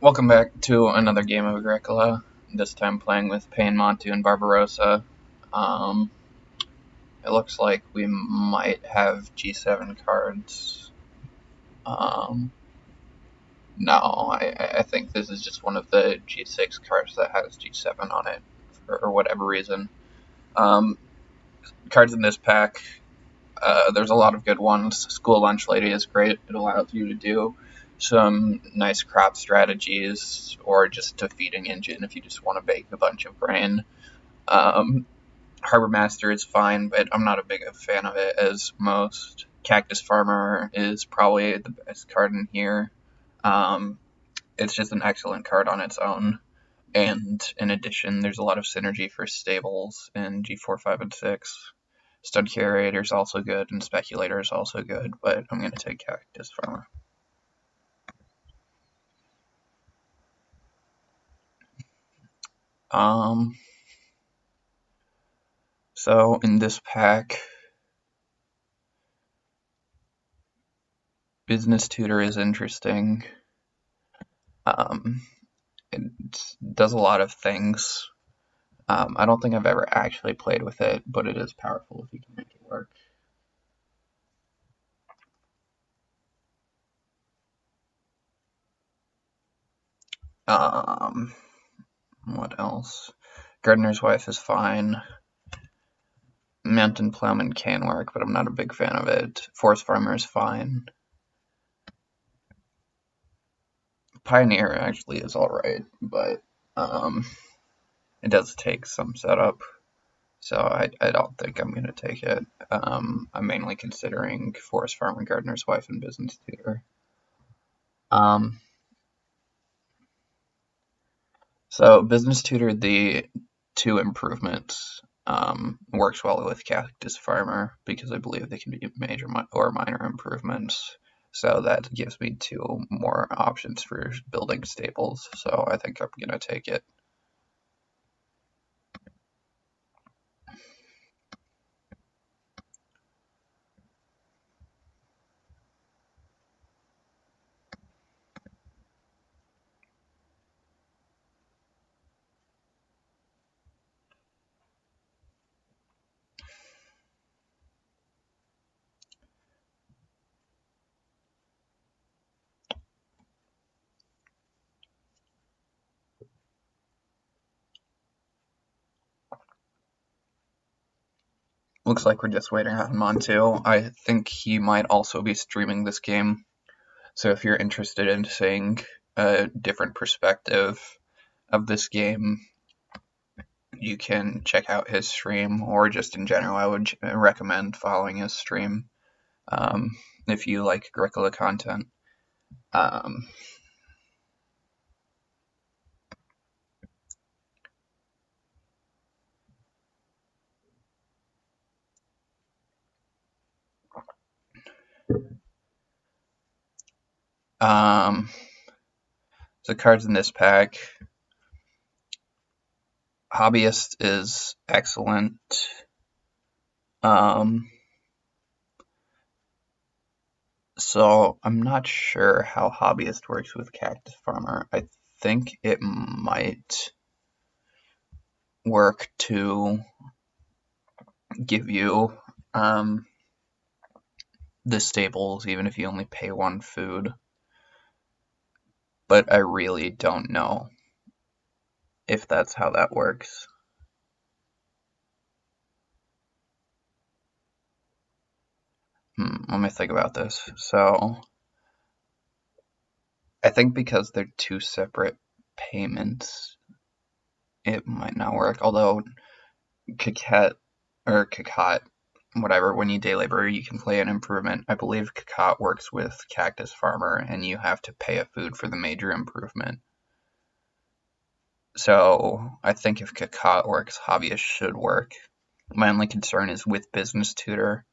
Welcome back to another game of Agricola. This time playing with Payne, Montu, and Barbarossa. Um, it looks like we might have G7 cards. Um, no, I think this is just one of the G6 cards that has G7 on it for whatever reason. Cards in this pack, there's a lot of good ones. School Lunch Lady is great. It allows you to do some nice crop strategies or just a feeding engine if you just want to bake a bunch of grain. Harbor Master is fine, but I'm not a big fan of it as most. Cactus Farmer is probably the best card in here. It's just an excellent card on its own. And in addition, there's a lot of synergy for stables in G4, 5, and 6. Stud Curator is also good, and Speculator is also good, but I'm going to take Cactus Farmer. So in this pack, Business Tutor is interesting. It does a lot of things. I don't think I've ever actually played with it, but it is powerful if you can make it work. What else? Gardener's Wife is fine. Mountain Plowman can work, but I'm not a big fan of it. Forest Farmer is fine. Pioneer actually is alright, but it does take some setup, so I don't think I'm going to take it. I'm mainly considering Forest Farmer, Gardener's Wife, and Business Tutor. So Business Tutor, the two improvements, works well with Cactus Farmer because I believe they can be major or minor improvements. So that gives me two more options for building stables. So I think I'm going to take it. Looks like we're just waiting on Montu. I think he might also be streaming this game. So if you're interested in seeing a different perspective of this game, you can check out his stream, or just in general, I would recommend following his stream if you like Agricola content. The cards in this pack, Hobbyist is excellent. So I'm not sure how Hobbyist works with Cactus Farmer. I think it might work to give you the stables even if you only pay one food. But I really don't know if that's how that works. Let me think about this. So I think because they're two separate payments, it might not work. Although Kakat or Kakat, whatever, when you day labor, you can play an improvement. I believe Kakat works with Cactus Farmer, and you have to pay a food for the major improvement. So I think if Kakat works, Hobbyist should work. My only concern is with Business Tutor,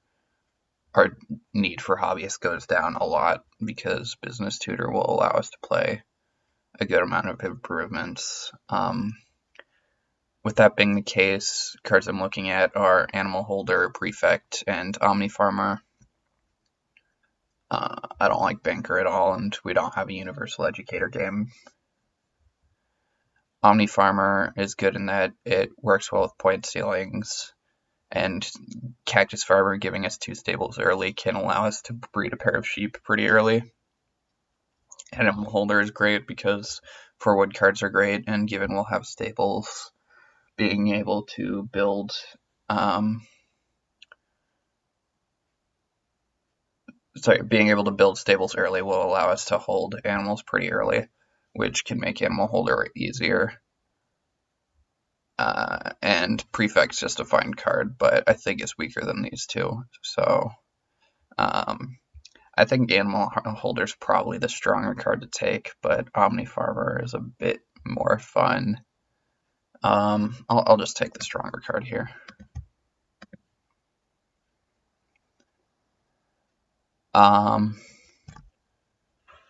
our need for Hobbyist goes down a lot because Business Tutor will allow us to play a good amount of improvements. With that being the case, cards I'm looking at are Animal Holder, Prefect, and Omni Farmer. I don't like Banker at all, and we don't have a Universal Educator game. Omni Farmer is good in that it works well with point ceilings, and Cactus Farmer giving us 2 stables early can allow us to breed a pair of sheep pretty early. Animal Holder is great because 4 wood cards are great, and given we'll have stables, being able to build stables early will allow us to hold animals pretty early, which can make Animal Holder easier. And Prefect's just a fine card, but I think it's weaker than these two. So I think Animal Holder's probably the stronger card to take, but Omni Farmer is a bit more fun. I'll just take the stronger card here.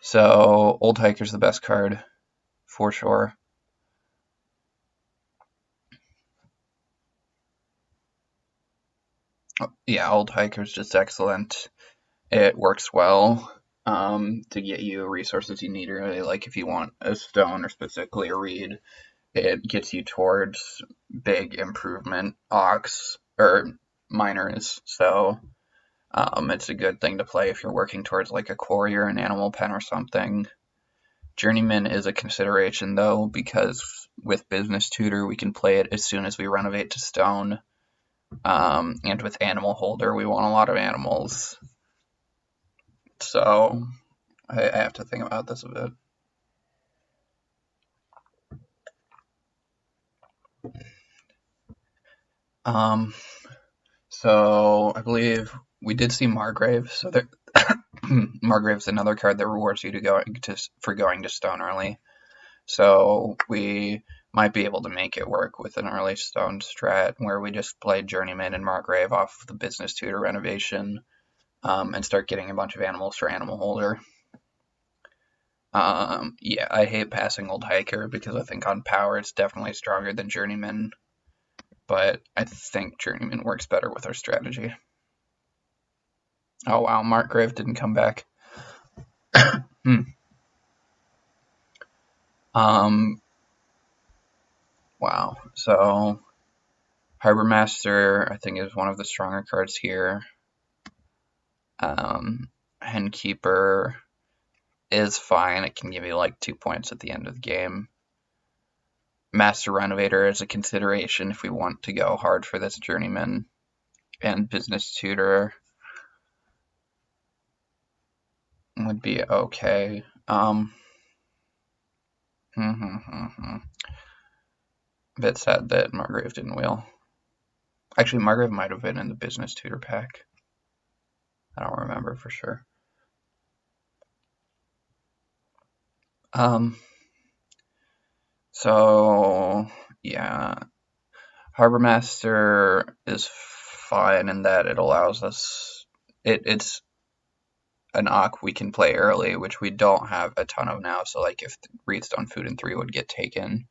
So Old Hiker's the best card for sure. Yeah, Old Hiker's just excellent. It works well to get you resources you need early. Like if you want a stone or specifically a reed, it gets you towards big improvement ox or miners. So it's a good thing to play if you're working towards like a quarry or an animal pen or something. Journeyman is a consideration though, because with Business Tutor we can play it as soon as we renovate to stone. And with Animal Holder we want a lot of animals. So I have to think about this a bit. So I believe we did see Margrave. So there, Margrave's another card that rewards you for going to stone early. So we might be able to make it work with an early stone strat where we just play Journeyman and Margrave off the Business Tutor renovation, and start getting a bunch of animals for Animal Holder. Yeah, I hate passing Old Hiker because I think on power it's definitely stronger than Journeyman, but I think Journeyman works better with our strategy. Oh wow, Margrave didn't come back. Wow. So Harbor Master, I think, is one of the stronger cards here. Henkeeper is fine. It can give you like 2 points at the end of the game. Master Renovator is a consideration if we want to go hard for this Journeyman. And Business Tutor would be okay. A bit sad that Margrave didn't wheel. Actually, Margrave might have been in the Business Tutor pack. I don't remember for sure. So yeah, Harbor Master is fine in that it allows us. It's an Ock we can play early, which we don't have a ton of now. So like if Reedstone Food and 3 would get taken,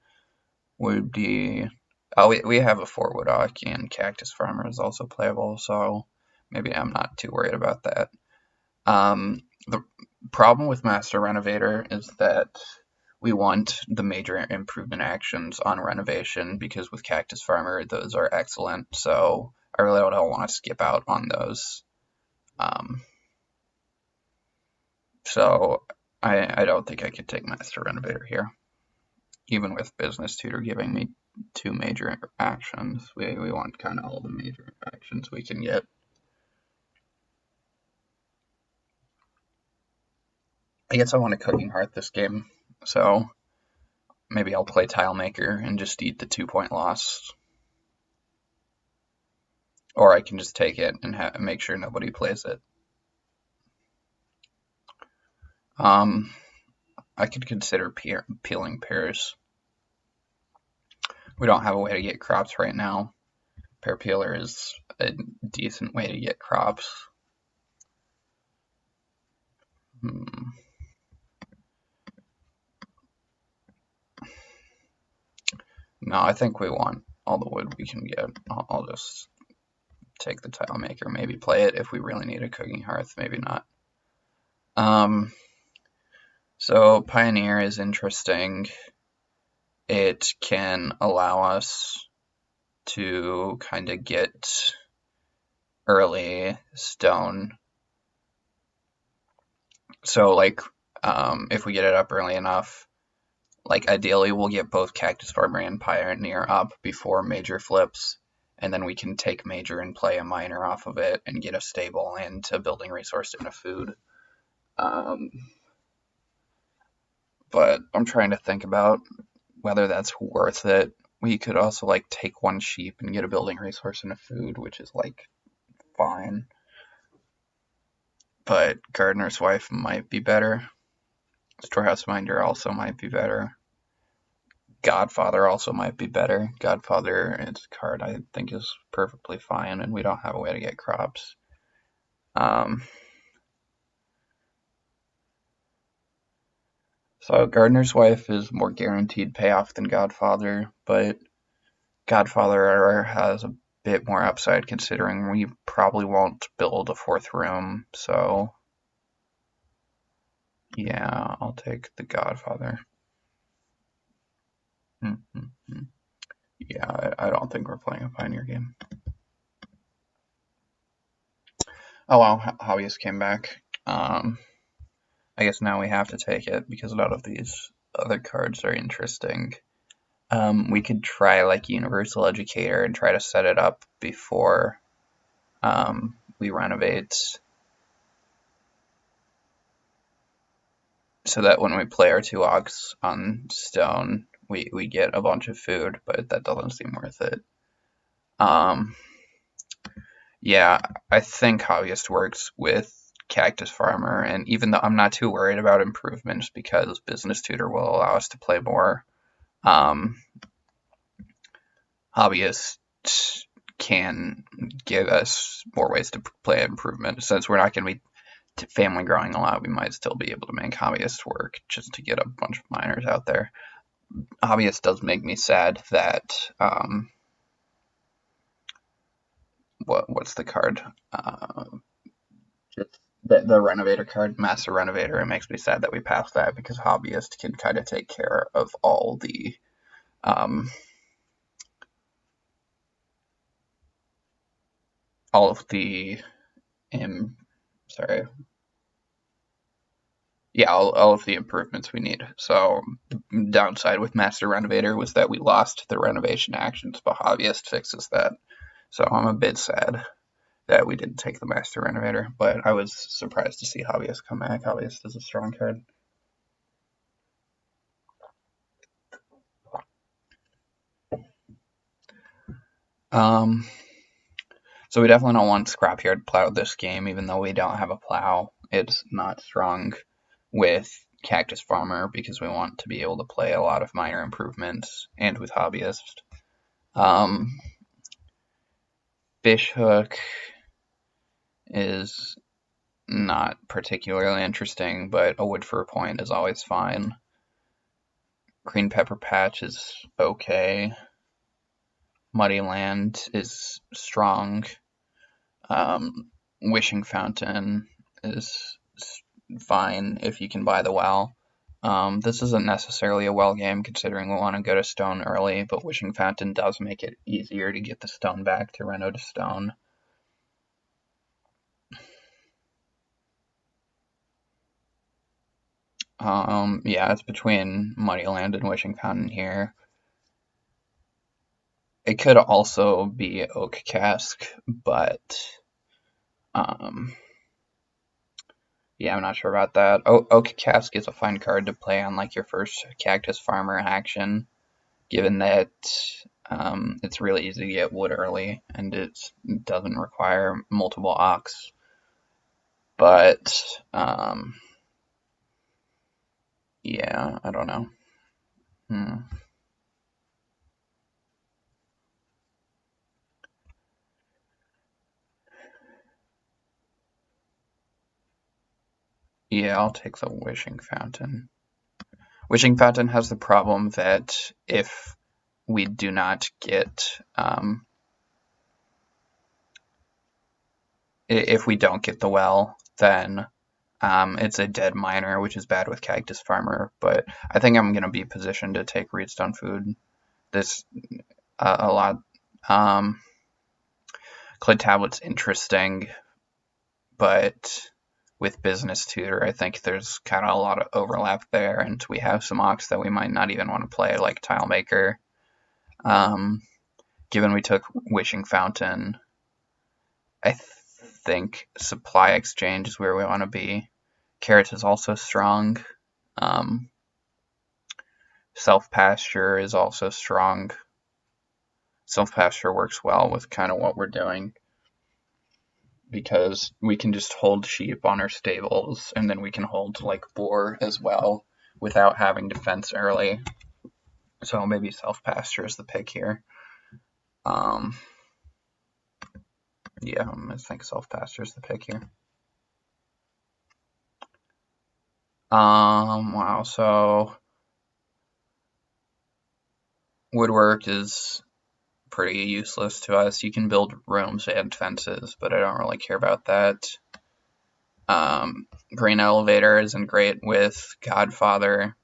would be. Oh, we have a 4 wood Ock, and Cactus Farmer is also playable, so maybe I'm not too worried about that. The problem with Master Renovator is that we want the major improvement actions on renovation, because with Cactus Farmer those are excellent, so I really don't want to skip out on those. So I don't think I could take Master Renovator here, even with Business Tutor giving me 2 major actions. We want kind of all the major actions we can get. I guess I want a Cooking Hearth this game, so maybe I'll play Tilemaker and just eat the 2-point loss. Or I can just take it and make sure nobody plays it. I could consider peeling pears. We don't have a way to get crops right now. Pear peeler is a decent way to get crops. No, I think we want all the wood we can get. I'll just take the Tilemaker, maybe play it if we really need a Cooking Hearth, maybe not. So Pioneer is interesting it can allow us to kind of get early stone. So, like, if we get it up early enough, like, ideally we'll get both Cactus Farmer and Pioneer up before Major flips, and then we can take Major and play a Minor off of it and get a stable and a building resource and a food. But I'm trying to think about whether that's worth it. We could also, like, take one sheep and get a building resource and a food, which is, like, fine. But Gardener's Wife might be better. Storehouse Minder also might be better. Godfather also might be better. Godfather, its card I think is perfectly fine, and we don't have a way to get crops. So Gardener's Wife is more guaranteed payoff than Godfather, but Godfather has a bit more upside considering we probably won't build a fourth room, so yeah, I'll take the Godfather. Yeah, I don't think we're playing a Pioneer game. Oh wow, Hobbyist came back. I guess now we have to take it because none of these other cards are interesting. We could try like Universal Educator and try to set it up before we renovate, so that when we play our 2 Ox on stone, we get a bunch of food, but that doesn't seem worth it. Yeah, I think Hobbyist works with Cactus Farmer, and even though I'm not too worried about improvements because Business Tutor will allow us to play more, Hobbyist can give us more ways to play improvement. Since we're not going to be family growing a lot, we might still be able to make Hobbyist work just to get a bunch of miners out there. Hobbyist does make me sad that what's the card? Just the Renovator card, Master Renovator. It makes me sad that we passed that because Hobbyist can kind of take care of all the all of the sorry. Yeah, all of the improvements we need. So the downside with Master Renovator was that we lost the renovation actions, but Hobbyist fixes that. So I'm a bit sad that we didn't take the Master Renovator, but I was surprised to see Hobbyist come back. Hobbyist is a strong card. So we definitely don't want Scrapyard Plow this game, even though we don't have a plow. It's not strong with Cactus Farmer because we want to be able to play a lot of minor improvements, and with Hobbyist. Fishhook is not particularly interesting, but a wood for a point is always fine. Green Pepper Patch is okay. Muddy Land is strong. Wishing Fountain is fine if you can buy the well. This isn't necessarily a well game considering we want to go to stone early, but Wishing Fountain does make it easier to get the stone back to reno to stone. Yeah, it's between Muddy Land and Wishing Fountain here. It could also be Oak Cask, but yeah, I'm not sure about that. Oak Cask is a fine card to play on like your first Cactus Farmer action, given that it's really easy to get wood early and it doesn't require multiple ox. But yeah, I don't know. Yeah, I'll take the Wishing Fountain. Wishing Fountain has the problem that if we do not get if we don't get the well, then It's a dead miner, which is bad with Cactus Farmer, but I think I'm going to be positioned to take Reedstone Food this a lot. Um, Clit Tablet's interesting, but with Business Tutor, I think there's kind of a lot of overlap there, and we have some Ox that we might not even want to play, like Tilemaker. Um, Given we took Wishing Fountain, I think Supply Exchange is where we want to be. Carrots is also strong. Um, Self Pasture is also strong. Self Pasture works well with kind of what we're doing because we can just hold sheep on our stables and then we can hold like boar as well without having defense early. So maybe Self Pasture is the pick here. Um, yeah, I think Self Pasture is the pick here. Wow, so Woodwork is pretty useless to us. You can build rooms and fences, but I don't really care about that. Grain Elevator isn't great with Godfather.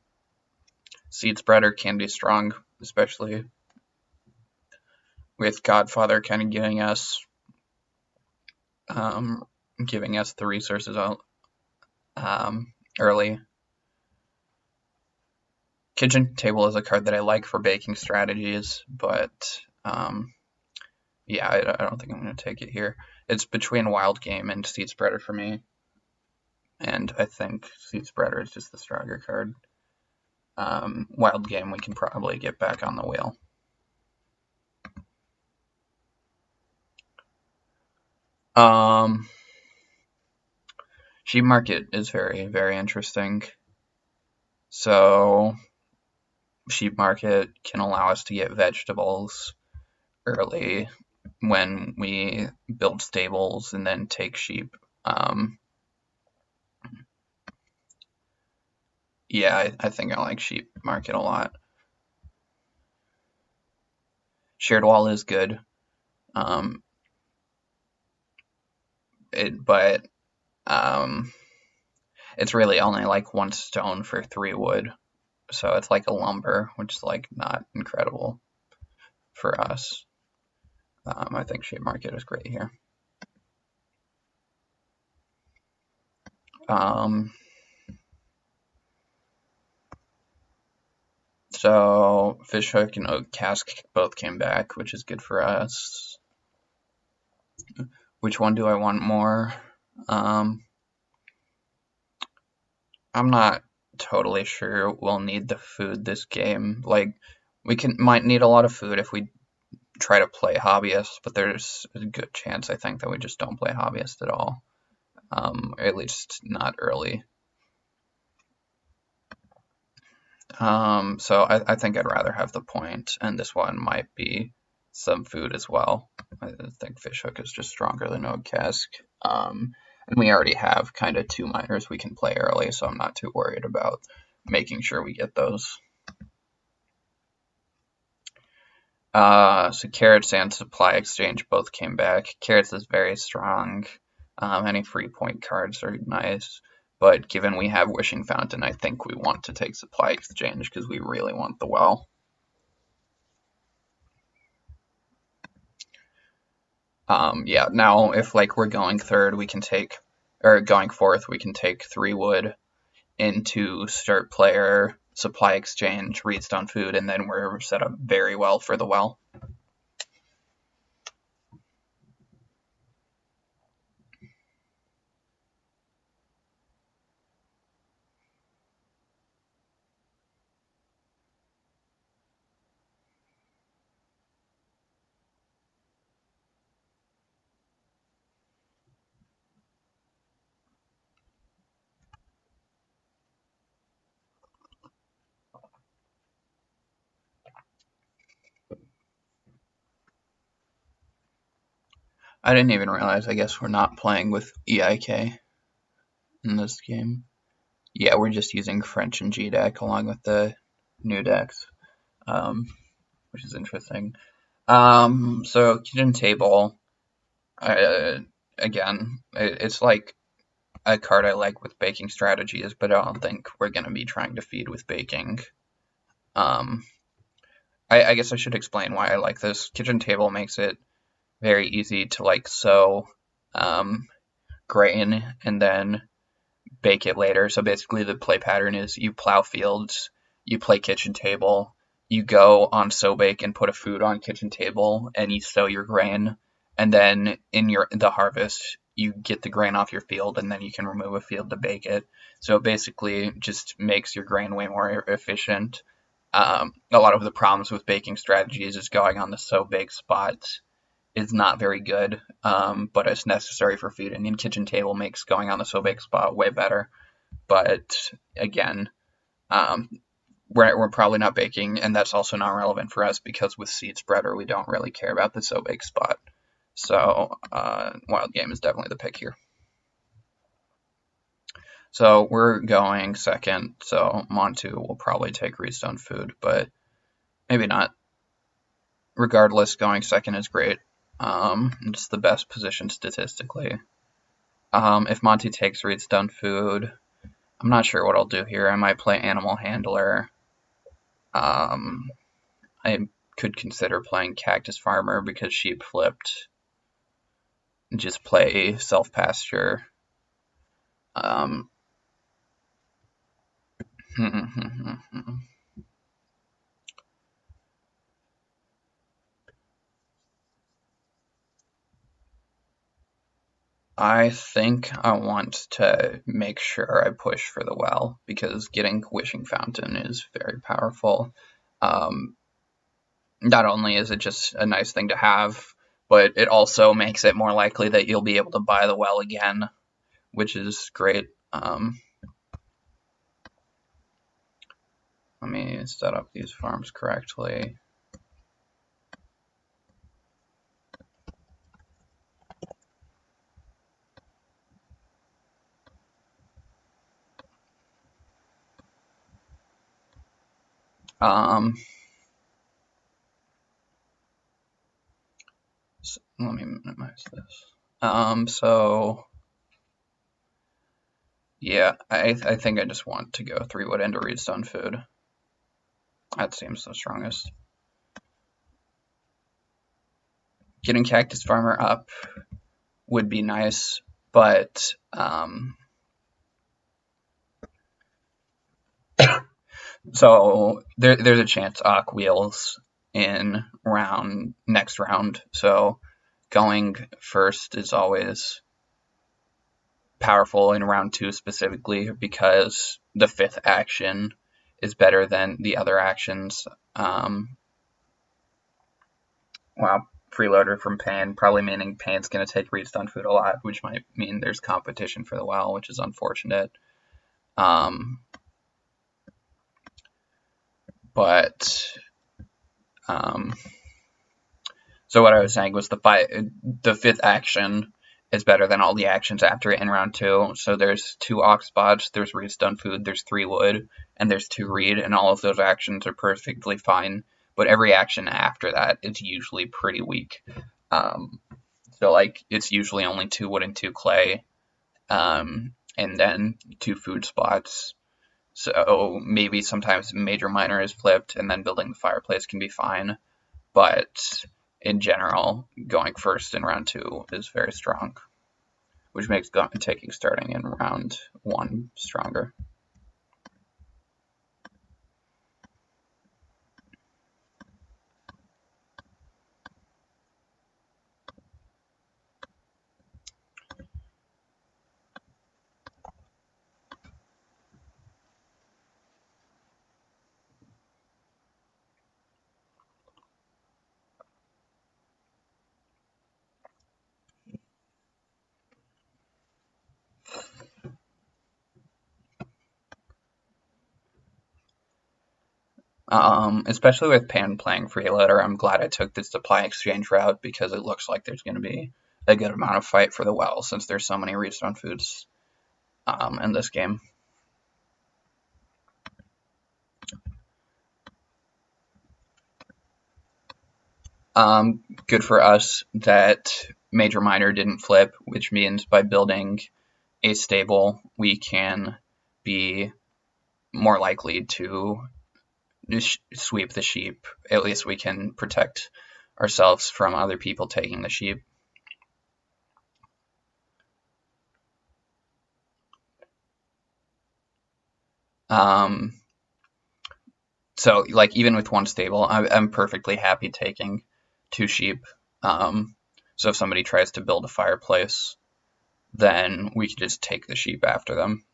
Seed Spreader can be strong, especially with Godfather kind of giving us the resources early. Kitchen Table is a card that I like for baking strategies, but yeah, I don't think I'm going to take it here. It's between Wild Game and Seed Spreader for me, and I think Seed Spreader is just the stronger card. Wild Game we can probably get back on the wheel. Sheep Market is very, very interesting. So Sheep Market can allow us to get vegetables early when we build stables and then take sheep. Yeah, I think I like Sheep Market a lot. Shared Wall is good, but it's really only like 1 stone for 3 wood, so it's like a lumber, which is like not incredible for us. I think Sheep Market is great here. So Fishhook and Oak Cask both came back, which is good for us. Which one do I want more? I'm not totally sure we'll need the food this game. Like, we might need a lot of food if we try to play hobbyist, but there's a good chance I think that we just don't play hobbyist at all. Or at least not early. So I think I'd rather have the point, and this one might be some food as well. I think Fishhook is just stronger than Oak Cask. And we already have kind of 2 miners we can play early, so I'm not too worried about making sure we get those. So Carrots and Supply Exchange both came back. Carrots is very strong. Any free point cards are nice. But given we have Wishing Fountain, I think we want to take Supply Exchange because we really want the well. Yeah, now if like we're going third, we can take, or going fourth, we can take 3 wood into start player, Supply Exchange, Reedstone Food, and then we're set up very well for the well. I didn't even realize, I guess we're not playing with EIK in this game. Yeah, we're just using French and G deck along with the new decks, which is interesting. So Kitchen Table, again, it's like a card I like with baking strategies, but I don't think we're going to be trying to feed with baking. Um, I guess I should explain why I like this. Kitchen table makes it very easy to like sow um, grain and then bake it later. So basically, the play pattern is you plow fields, you play kitchen table, you go on sow bake and put a food on kitchen table, and you sow your grain, and then in the harvest you get the grain off your field, and then you can remove a field to bake it. So it basically just makes your grain way more efficient. A lot of the problems with baking strategies is going on the sow bake spot is not very good, but it's necessary for feeding. And kitchen table makes going on the sow bake spot way better. But again, um, we're probably not baking, and that's also not relevant for us because with seed spreader we don't really care about the sow bake spot. So wild game is definitely the pick here. So we're going second. So Montu will probably take Redstone food, but maybe not. Regardless, going second is great. It's the best position statistically. If Monty takes Redstone food, I'm not sure what I'll do here. I might play Animal Handler. I could consider playing Cactus Farmer because sheep flipped. Just play Self Pasture. I think I want to make sure I push for the well because getting Wishing Fountain is very powerful. Um, Not only is it just a nice thing to have, but it also makes it more likely that you'll be able to buy the well again, which is great. Let me set up these farms correctly. So let me minimize this. So yeah, I think I just want to go 3-wood into Redstone food. That seems the strongest. Getting Cactus Farmer up would be nice, but so there's a chance Aqu wheels in next round. So going first is always powerful in round 2 specifically because the 5th action is better than the other actions. Wow, freeloader from Pain, probably meaning Pain's going to take Redstone food a lot, which might mean there's competition for the well, which is unfortunate. But so what I was saying was the 5th action is better than all the actions after it in round 2. So there's 2 ox spots, there's Redstone food, there's 3 wood, and there's 2 reed, and all of those actions are perfectly fine. But every action after that is usually pretty weak. So like it's usually only 2 wood and 2 clay, and then 2 food spots. So maybe sometimes Major Minor is flipped, and then building the fireplace can be fine. But in general, going first in round 2 is very strong, which makes taking starting in round 1 stronger. Especially with Pan playing freeloader, I'm glad I took the supply exchange route because it looks like there's going to be a good amount of fight for the well since there's so many Redstone foods in this game. Good for us that Major Minor didn't flip, which means by building a stable, we can be more likely to sweep the sheep. At least we can protect ourselves from other people taking the sheep. So like even with one stable, I'm perfectly happy taking 2 sheep. So if somebody tries to build a fireplace, then we can just take the sheep after them.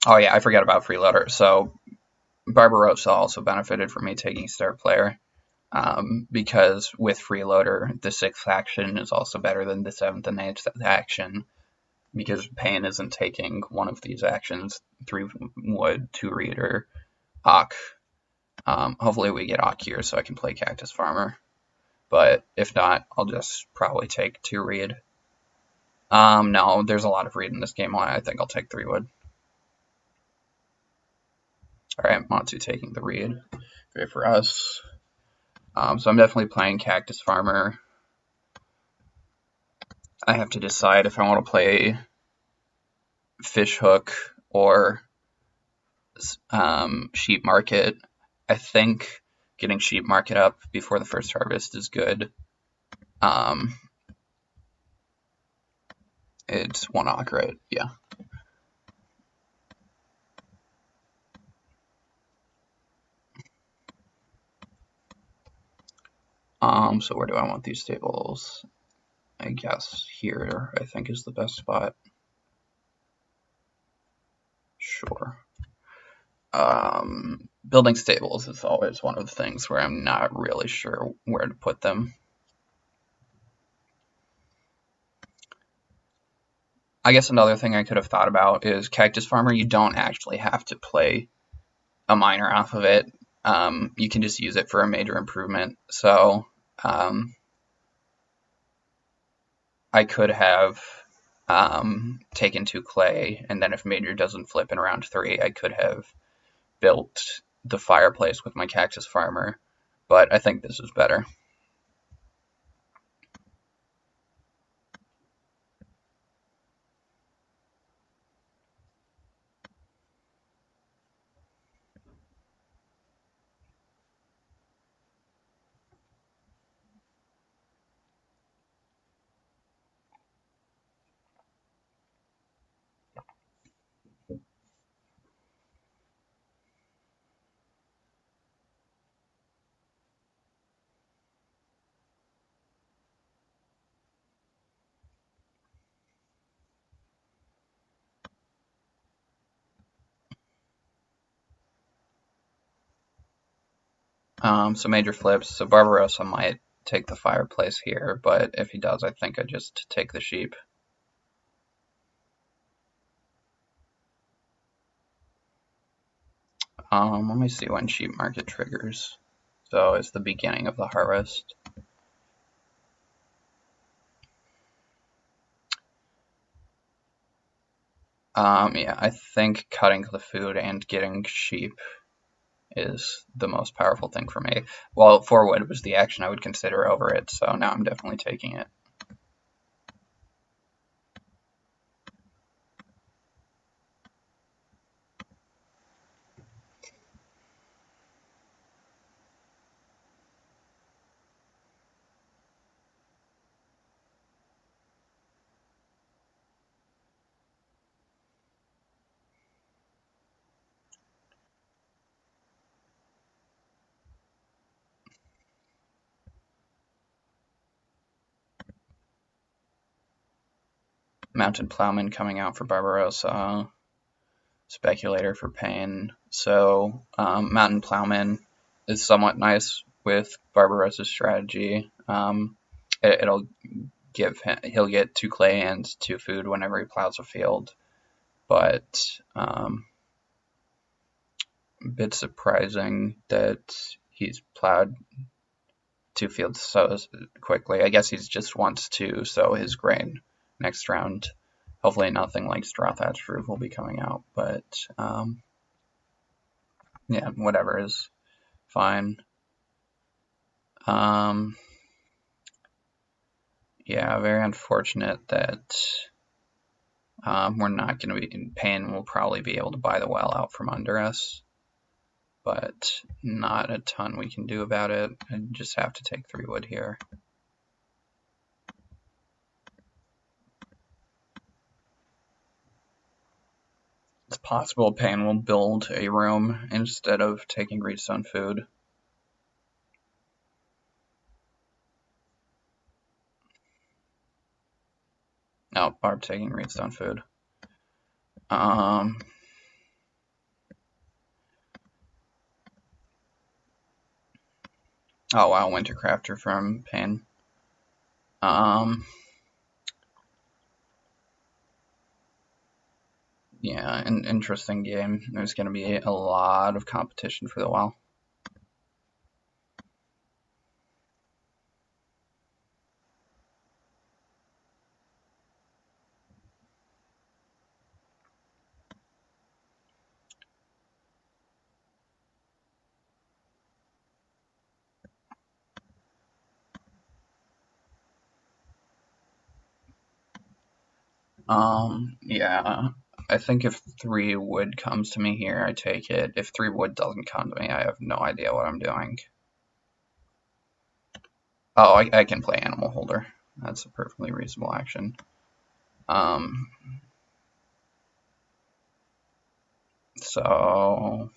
Oh yeah, I forgot about freeloader. So Barbarossa also benefited from me taking star player, because with freeloader, the 6th action is also better than the 7th and 8th action, because Pain isn't taking one of these actions, 3 wood, 2 reed, or Ock. Hopefully we get Ock here so I can play Cactus Farmer, but if not, I'll just probably take 2 reed. No, there's a lot of reed in this game. I think I'll take 3 wood. Alright, Matsu taking the reed. Great for us. So I'm definitely playing Cactus Farmer. I have to decide if I want to play Fish Hook or Sheep Market. I think getting Sheep Market up before the first harvest is good. It's 1 Ock, right? Yeah. So where do I want these stables? I guess here, I think, is the best spot. Sure. Building stables is always one of the things where I'm not really sure where to put them. I guess another thing I could have thought about is Cactus Farmer. You don't actually have to play a minor off of it. You can just use it for a major improvement. So I could have taken 2 clay, and then if major doesn't flip in round 3, I could have built the fireplace with my Cactus Farmer, but I think this is better. So major flips. So Barbarossa might take the fireplace here, but if he does, I think I just take the sheep. Let me see when sheep market triggers. So it's the beginning of the harvest. Yeah, I think cutting the food and getting sheep is the most powerful thing for me. Well, 4 wood was the action I would consider over it, so now I'm definitely taking it. Mounted Plowman coming out for Barbarossa. Speculator for Pain. So Mountain Plowman is somewhat nice with Barbarossa's strategy. It'll give him, he'll get 2 clay and 2 food whenever he plows a field, but a bit surprising that he's plowed 2 fields so quickly. I guess he just wants to sow his grain next round. Hopefully nothing like straw thatch roof will be coming out, but yeah, whatever is fine. Yeah, very unfortunate that we're not going to be in pain. We'll probably be able to buy the well out from under us, but not a ton we can do about it. I just have to take 3 wood here. It's possible pain will build a room instead of taking redstone food. No, Barb taking redstone food. Oh wow, Wintercrafter from Pain. Yeah, an interesting game. There's going to be a lot of competition for the while. Yeah, I think if 3 wood comes to me here, I take it. If 3 wood doesn't come to me, I have no idea what I'm doing. Oh, I can play Animal Holder. That's a perfectly reasonable action. So,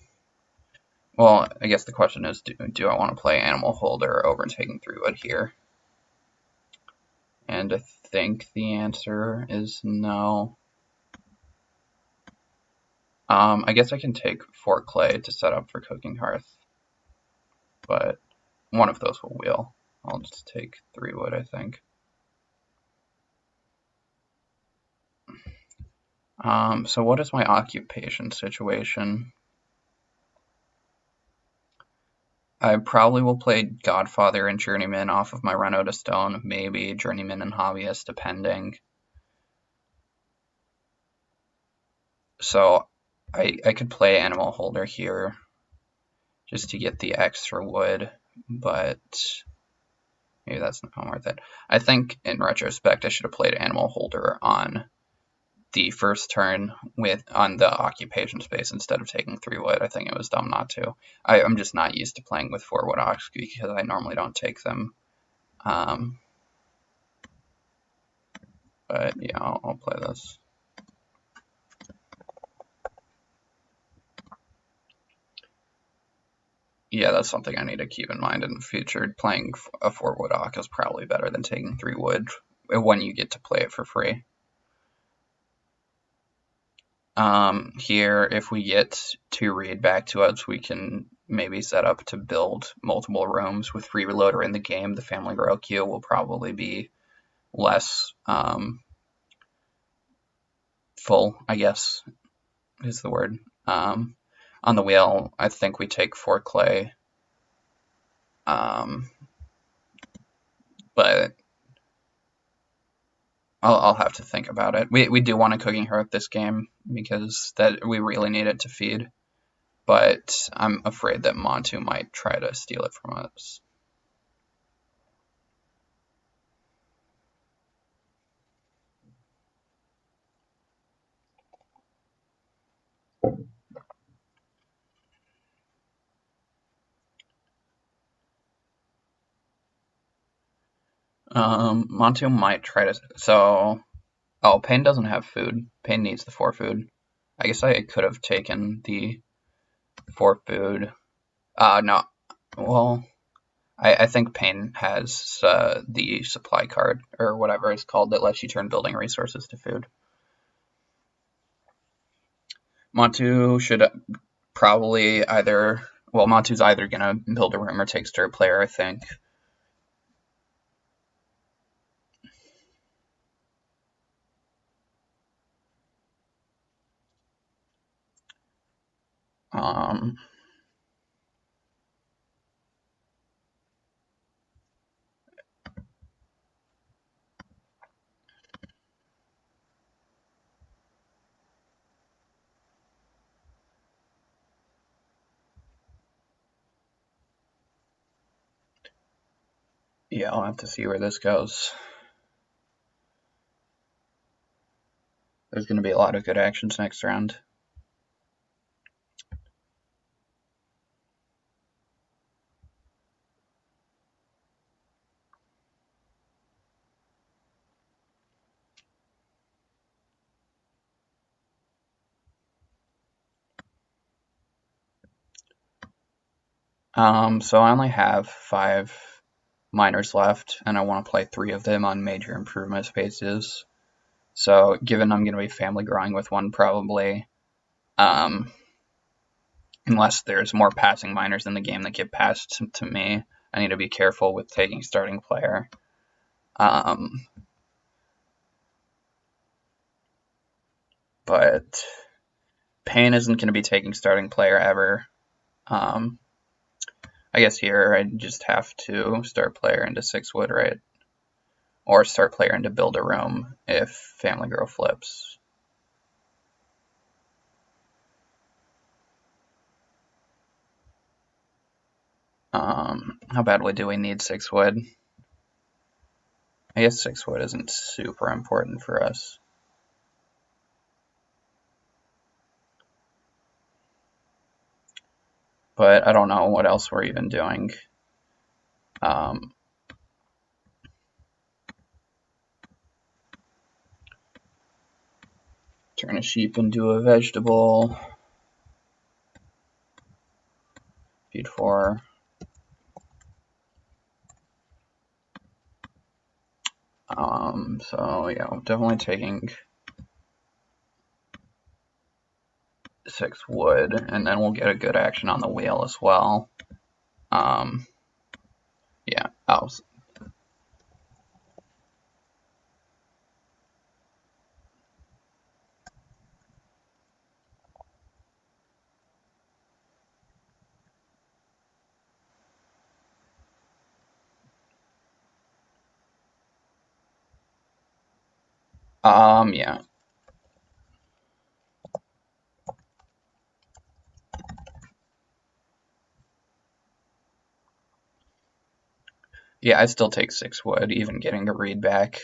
well, I guess the question is, do I want to play Animal Holder over taking 3 wood here? And I think the answer is no. I guess I can take 4 clay to set up for Cooking Hearth, but one of those will wheel. I'll just take 3 wood, I think. So what is my occupation situation? I probably will play Godfather and Journeyman off of my run out of stone, maybe Journeyman and Hobbyist, depending. So I could play Animal Holder here just to get the extra wood, but maybe that's not worth it. I think in retrospect I should have played Animal Holder on the first turn on the occupation space instead of taking 3 wood. I think it was dumb not to. I'm just not used to playing with 4 wood ox because I normally don't take them. But yeah, I'll play this. Yeah, that's something I need to keep in mind in the future. Playing a 4 wood ox is probably better than taking 3 wood when you get to play it for free. Here, if we get 2 read back to us, we can maybe set up to build multiple rooms with free reloader in the game. The family grow queue will probably be less full, I guess is the word. On the wheel, I think we take 4 clay. But I'll have to think about it. We do want a Cooking Hearth this game because that we really need it to feed. But I'm afraid that Montu might try to steal it from us. Montu might try to. So, oh, Pain doesn't have food. Pain needs the 4 food. I guess I could have taken the 4 food. No. Well, I think Pain has the supply card or whatever it's called that lets you turn building resources to food. Montu should probably either. Well, Montu's either gonna build a room or take stir player, I think. Um, yeah, I'll have to see where this goes. There's going to be a lot of good actions next round. So I only have 5 miners left, and I want to play 3 of them on major improvement spaces. So given I'm going to be family growing with one probably, unless there's more passing miners in the game that get passed to me, I need to be careful with taking starting player. But Payne isn't going to be taking starting player ever. I guess here I just have to start player into 6 wood, right? Or start player into build a room if Family Girl flips. How badly do we need 6 wood? I guess 6 wood isn't super important for us. But I don't know what else we're even doing. Turn a sheep into a vegetable. Feed 4. So yeah, I'm definitely taking 6 wood, and then we'll get a good action on the wheel as well. Yeah. Oh. Yeah. Yeah, I still take 6 wood, even getting a read back.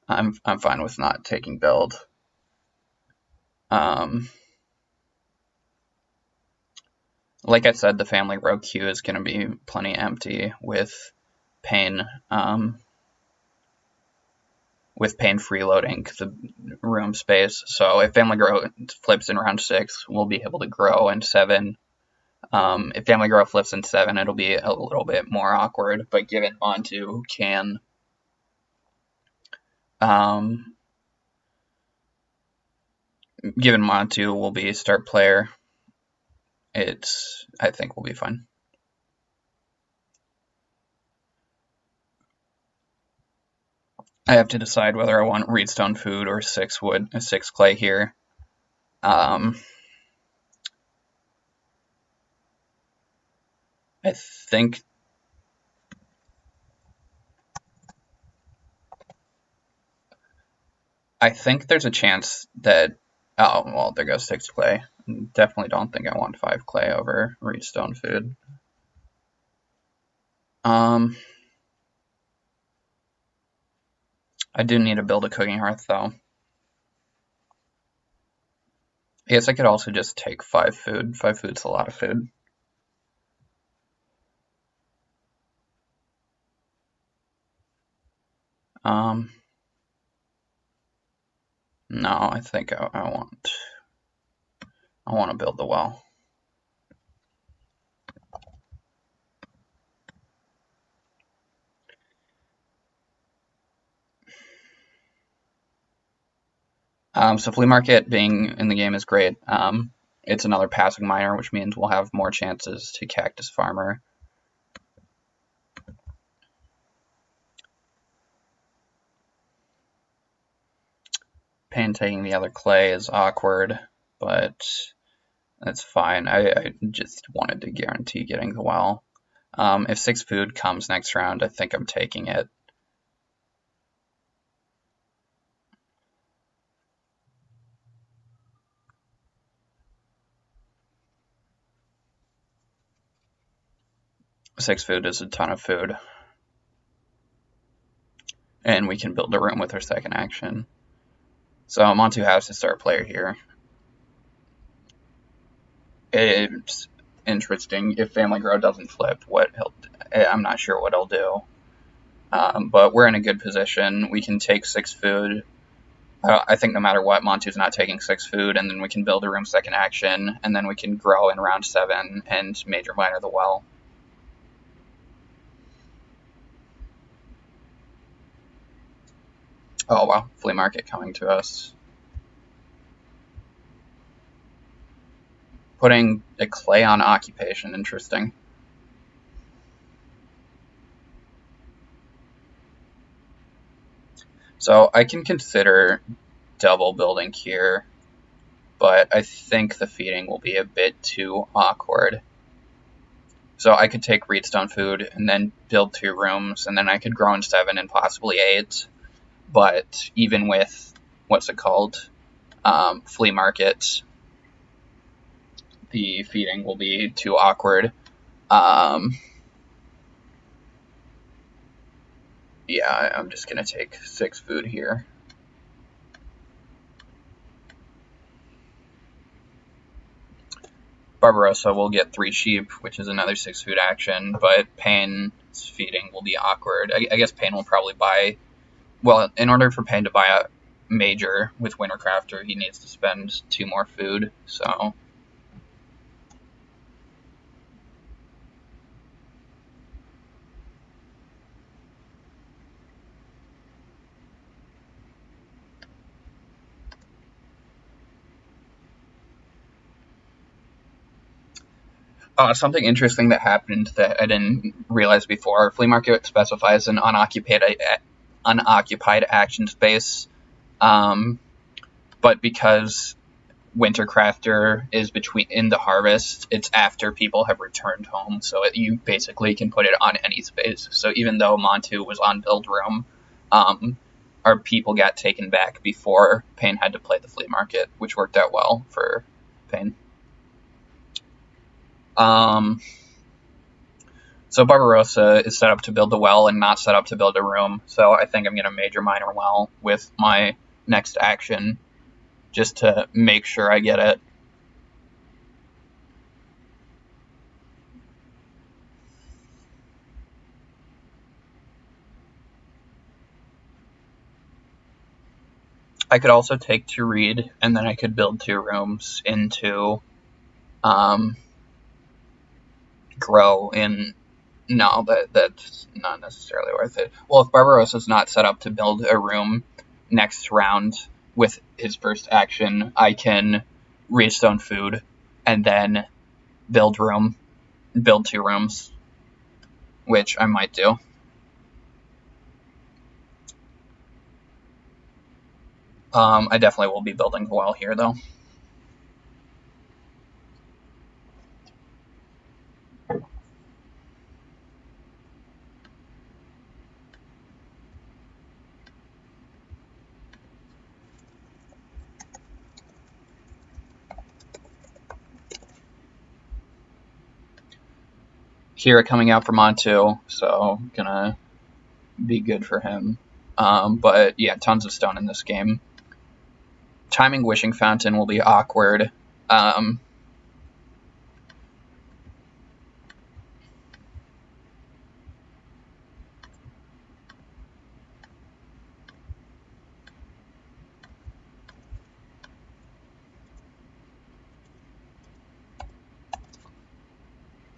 I'm fine with not taking build. Like I said, the family row queue is going to be plenty empty with Payne freeloading the room space. So if family grow flips in round 6, we'll be able to grow in 7. If family grow flips in 7, it'll be a little bit more awkward. But given Montu can given Montu will be start player, I think we'll be fine. I have to decide whether I want Reedstone food or 6 wood, 6 clay here. I think there's a chance that. Oh well, there goes 6 clay. Definitely don't think I want 5 clay over Reedstone food. I do need to build a cooking hearth though. I guess I could also just take 5 food. 5 food's a lot of food. No, I think I want to build the well. So flea market being in the game is great. It's another passing miner, which means we'll have more chances to cactus farmer. Payne taking the other clay is awkward, but that's fine. I just wanted to guarantee getting the well. If 6 food comes next round, I think I'm taking it. Six food is a ton of food. And we can build a room with our second action. So Montu has to start player here. It's interesting if Family Grow doesn't flip. I'm not sure what he'll do. But we're in a good position. We can take 6 food. I think no matter what, Montu's not taking 6 food, and then we can build a room second action, and then we can grow in round 7 and major minor the well. Oh wow, flea market coming to us. Putting a clay on occupation, interesting. So I can consider double building here, but I think the feeding will be a bit too awkward. So I could take Reedstone food and then build 2 rooms, and then I could grow in 7 and possibly 8. But even with, what's it called, flea market, the feeding will be too awkward. Yeah, I'm just going to take 6 food here. Barbarossa will get 3 sheep, which is another 6 food action, but Pain's feeding will be awkward. I guess Pain will probably buy... Well, in order for Pain to buy a major with Wintercrafter, he needs to spend 2 more food, so... Something interesting that happened that I didn't realize before. Flea market specifies an unoccupied action space, but because Wintercrafter is in the harvest, it's after people have returned home, so you basically can put it on any space. So even though Montu was on build room, our people got taken back before Pain had to play the flea market, which worked out well for Pain. So Barbarossa is set up to build a well and not set up to build a room. So I think I'm going to major minor well with my next action just to make sure I get it. I could also take 2 reed, and then I could build 2 rooms into grow in... No, that's not necessarily worth it. Well, if Barbarossa's not set up to build a room next round with his first action, I can Redstone food and then build 2 rooms, which I might do. I definitely will be building a well here, though. Kira coming out for Montu, so gonna be good for him. But yeah, tons of stone in this game. Timing Wishing Fountain will be awkward.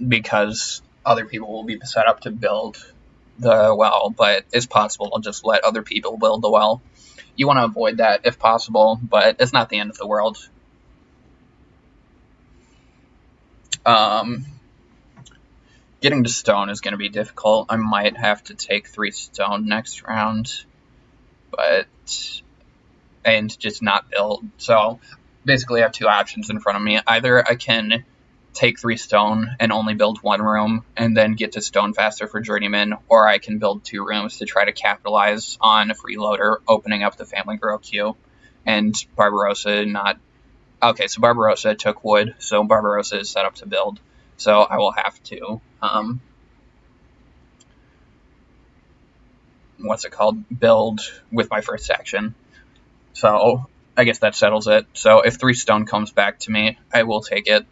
Because other people will be set up to build the well, but it's possible I'll just let other people build the well. You want to avoid that if possible, but it's not the end of the world. Getting to stone is going to be difficult. I might have to take 3 stone next round, and just not build. So basically I have 2 options in front of me. Either I can take 3 stone and only build 1 room and then get to stone faster for journeyman, or I can build 2 rooms to try to capitalize on a freeloader opening up the family grow queue. And Barbarossa not... Okay, so Barbarossa took wood, so Barbarossa is set up to build. So I will have to, what's it called? Build with my first action. So I guess that settles it. So if 3 stone comes back to me, I will take it.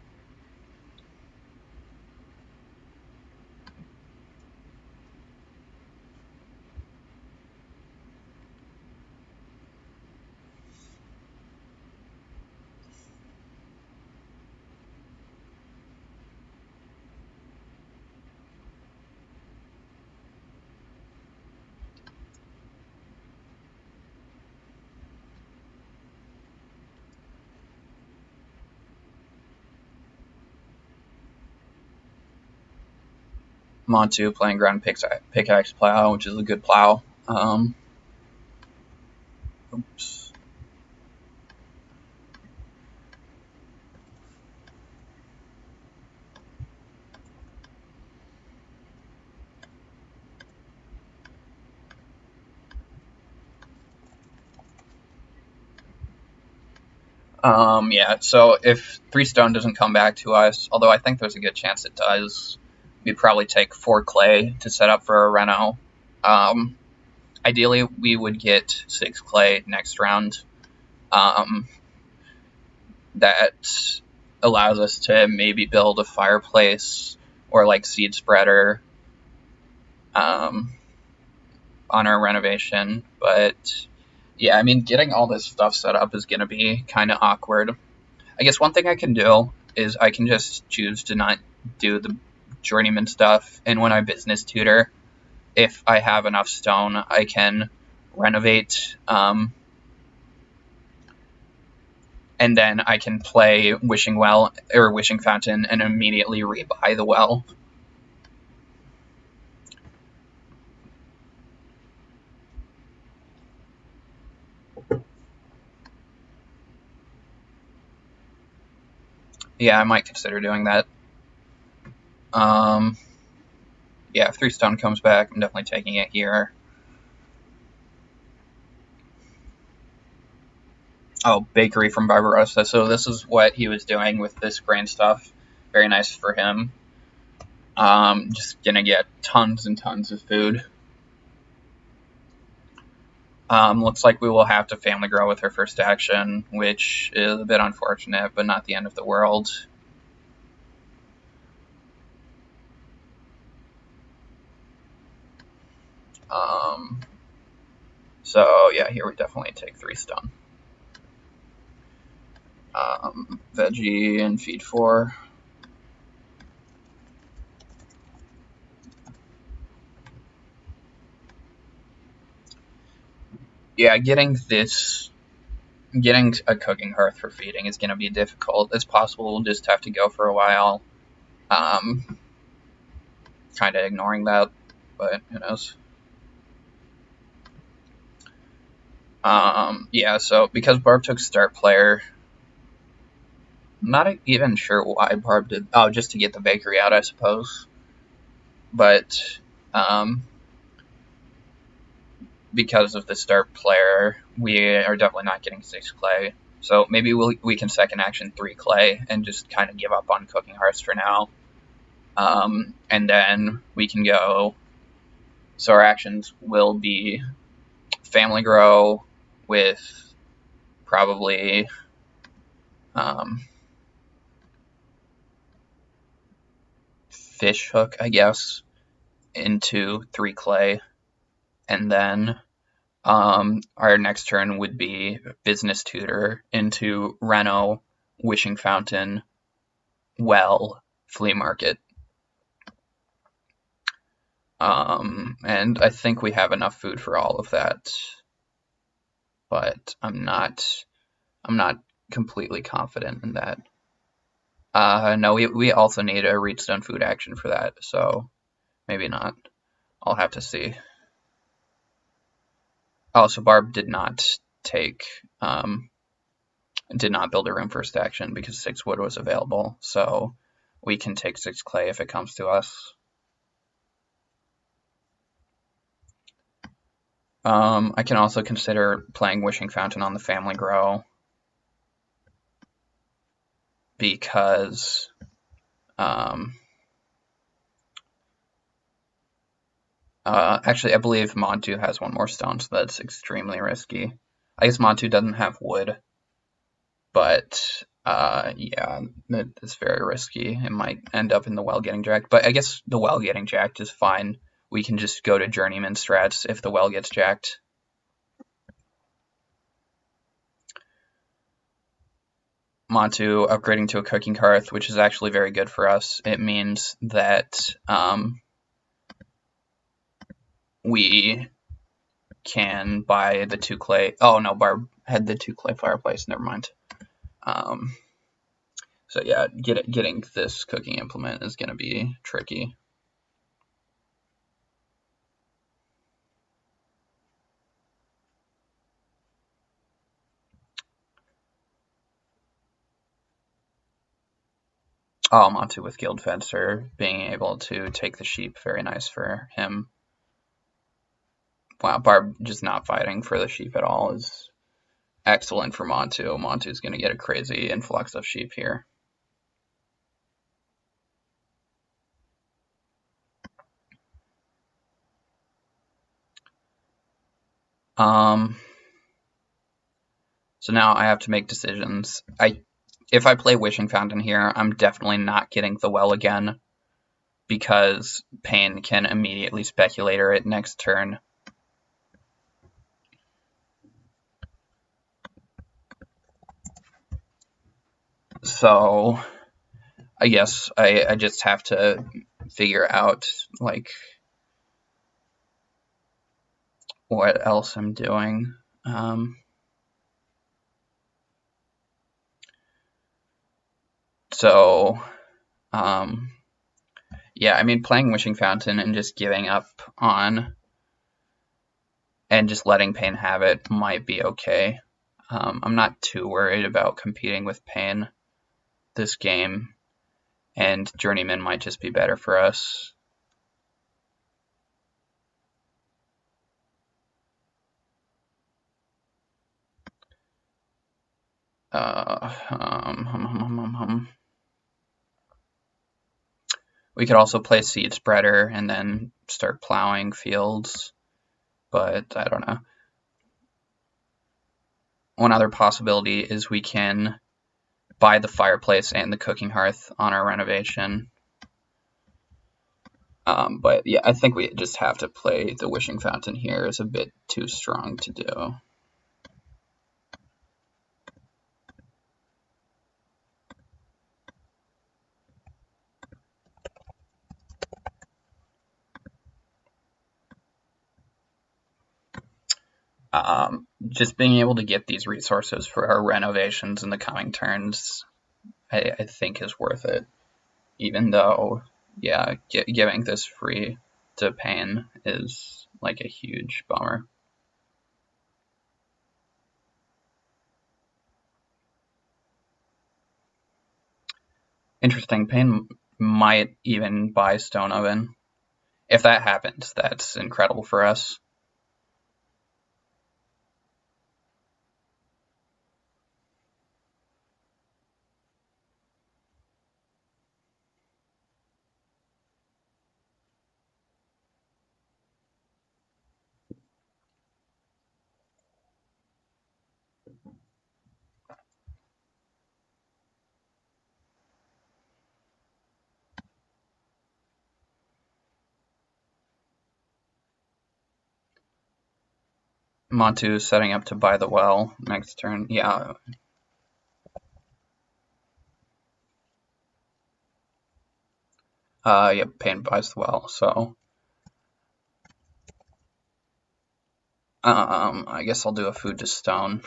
I'm on 2 playing ground pickaxe plow, which is a good plow. Oops. Yeah, so if 3 stone doesn't come back to us, although I think there's a good chance it does, we'd probably take 4 clay to set up for a reno. Ideally, we would get 6 clay next round. That allows us to maybe build a fireplace or like seed spreader on our renovation. But yeah, I mean, getting all this stuff set up is going to be kind of awkward. I guess one thing I can do is I can just choose to not do the journeyman stuff, and when I business tutor, if I have enough stone, I can renovate, and then I can play Wishing Well or Wishing Fountain and immediately rebuy the well. Yeah, I might consider doing that. Yeah, if 3 stone comes back, I'm definitely taking it here. Oh, bakery from Barbarossa. So this is what he was doing with this grain stuff. Very nice for him. Just gonna get tons and tons of food. Looks like we will have to family grow with her first action, which is a bit unfortunate, but not the end of the world. So yeah, here we definitely take 3 stone. Veggie and feed 4. Yeah, getting a cooking hearth for feeding is going to be difficult. It's possible we'll just have to go for a while, kind of ignoring that, but who knows. Yeah, so because Barb took start player, I'm not even sure why Barb did. Oh, just to get the bakery out, I suppose. But because of the start player, we are definitely not getting 6 clay. So maybe we can second action 3 clay and just kind of give up on cooking hearths for now. And then we can go. So our actions will be family grow with probably fish hook, I guess, into 3 clay. And then our next turn would be business tutor into reno, wishing fountain, well, flea market. And I think we have enough food for all of that, but I'm not completely confident in that. No, we also need a Reedstone food action for that, so maybe not. I'll have to see. Oh, so Barb did not take, did not build a room first action because 6 wood was available, so we can take 6 clay if it comes to us. I can also consider playing Wishing Fountain on the family grow because actually I believe Montu has 1 more stone, so that's extremely risky. I guess Montu doesn't have wood, But yeah, it's very risky. It might end up in the well getting jacked. But I guess the well getting jacked is fine. We can just go to journeyman strats if the well gets jacked. Montu upgrading to a cooking hearth, which is actually very good for us. It means that we can buy the 2 clay. Oh no, Barb had the 2 clay fireplace. Never mind. So yeah, getting this cooking implement is going to be tricky. Oh, Montu with Guild Fencer, being able to take the sheep, very nice for him. Wow, Barb just not fighting for the sheep at all is excellent for Montu. Montu's going to get a crazy influx of sheep here. So now I have to make decisions. If I play Wishing Fountain here, I'm definitely not getting the well again, because Pain can immediately speculator it next turn. So I guess I just have to figure out like what else I'm doing. Yeah, I mean, playing Wishing Fountain and just giving up on and just letting Pain have it might be okay. I'm not too worried about competing with Pain this game, and Journeyman might just be better for us. We could also play Seed Spreader and then start plowing fields, but I don't know. One other possibility is we can buy the fireplace and the cooking hearth on our renovation. But yeah, I think we just have to play the Wishing Fountain here. It's a bit too strong to do. Just being able to get these resources for our renovations in the coming turns, I think is worth it. Even though, yeah, giving this free to Pain is like a huge bummer. Interesting. Pain might even buy Stone Oven. If that happens, that's incredible for us. Montu setting up to buy the well next turn. Yeah. Yep, Pain buys the well, so I guess I'll do a food to stone.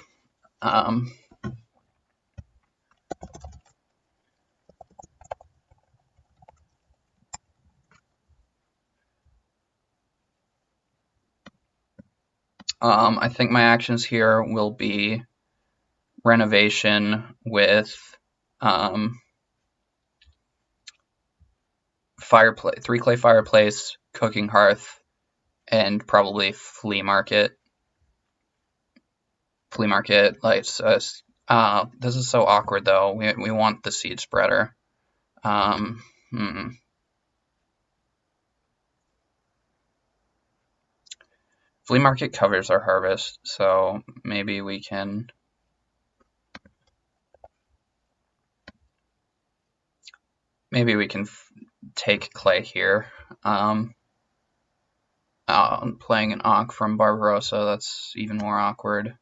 I think my actions here will be renovation with fireplace, 3 clay fireplace, cooking hearth, and probably flea market. Flea market lights us. This is so awkward though. We want the seed spreader. Flea market covers our harvest, so maybe we can. Maybe we can take clay here. Playing an Ankh from Barbarossa, that's even more awkward.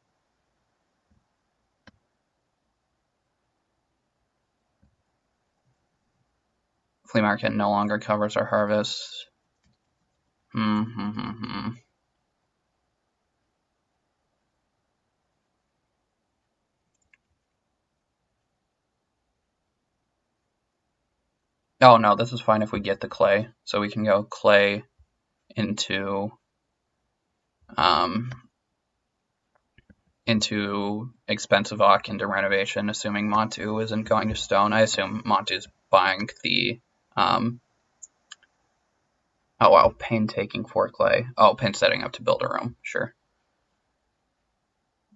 Flea market no longer covers our harvest. Oh no, this is fine if we get the clay. So we can go clay into expensive Ankh into renovation, assuming Montu isn't going to stone. I assume Montu's buying the oh wow, painstaking for clay. Oh, pain setting up to build a room, sure.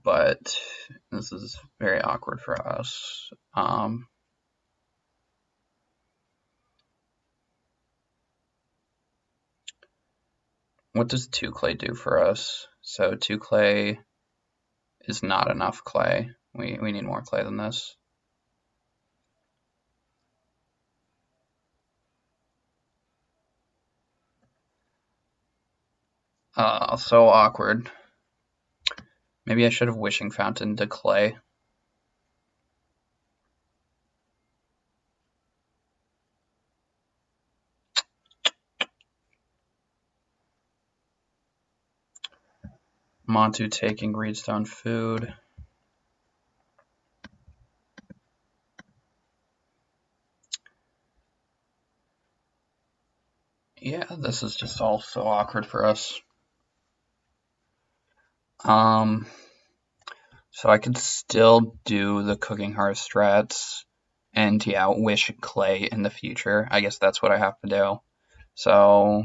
But this is very awkward for us. What does 2 clay do for us? So 2 clay is not enough clay. We need more clay than this. So awkward. Maybe I should have Wishing Fountain to clay. Montu taking Reedstone food. Yeah, this is just all so awkward for us. So I could still do the Cooking Hearth strats and yeah, wish clay in the future. I guess that's what I have to do. So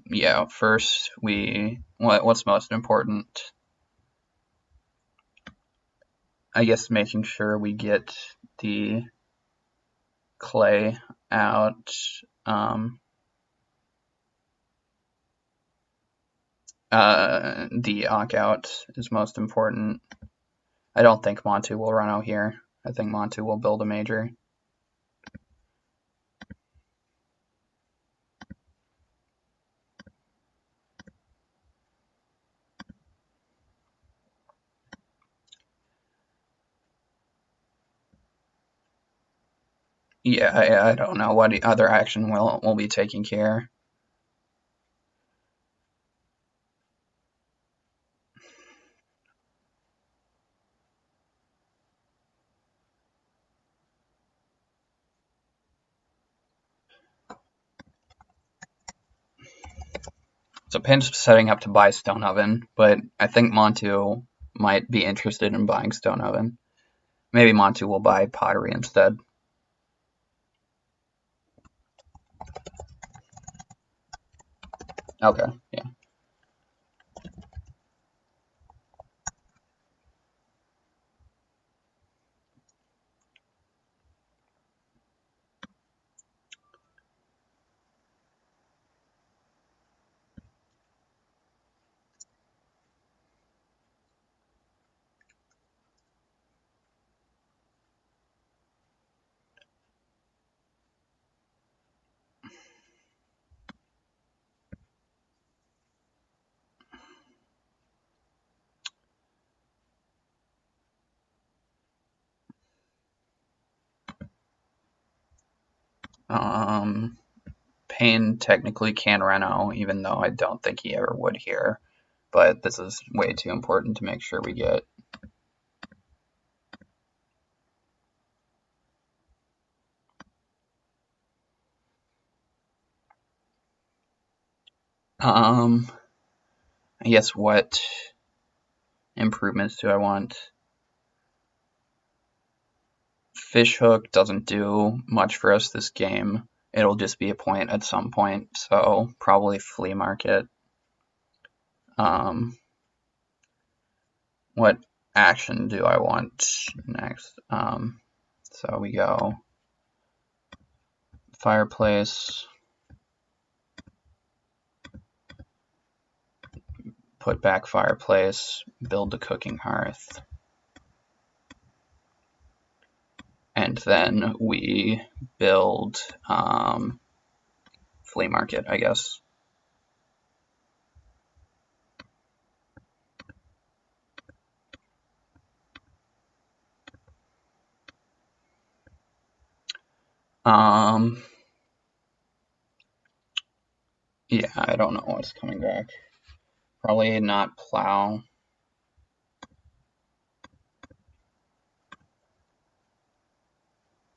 yeah, first what's most important? I guess making sure we get the clay out. The Ankh out is most important. I don't think Montu will run out here. I think Montu will build a major. Yeah, I don't know what other action we'll be taking here. So Pin's setting up to buy Stone Oven, but I think Montu might be interested in buying Stone Oven. Maybe Montu will buy Pottery instead. Okay, yeah. Payne technically can Reno, even though I don't think he ever would here. But this is way too important to make sure we get. I guess what improvements do I want? Fishhook doesn't do much for us this game. It'll just be a point at some point, so probably Flea Market. What action do I want next? So we go Fireplace, put back Fireplace, build the Cooking Hearth. and then we build flea market, I guess. Yeah, I don't know what's coming back. Probably not plow.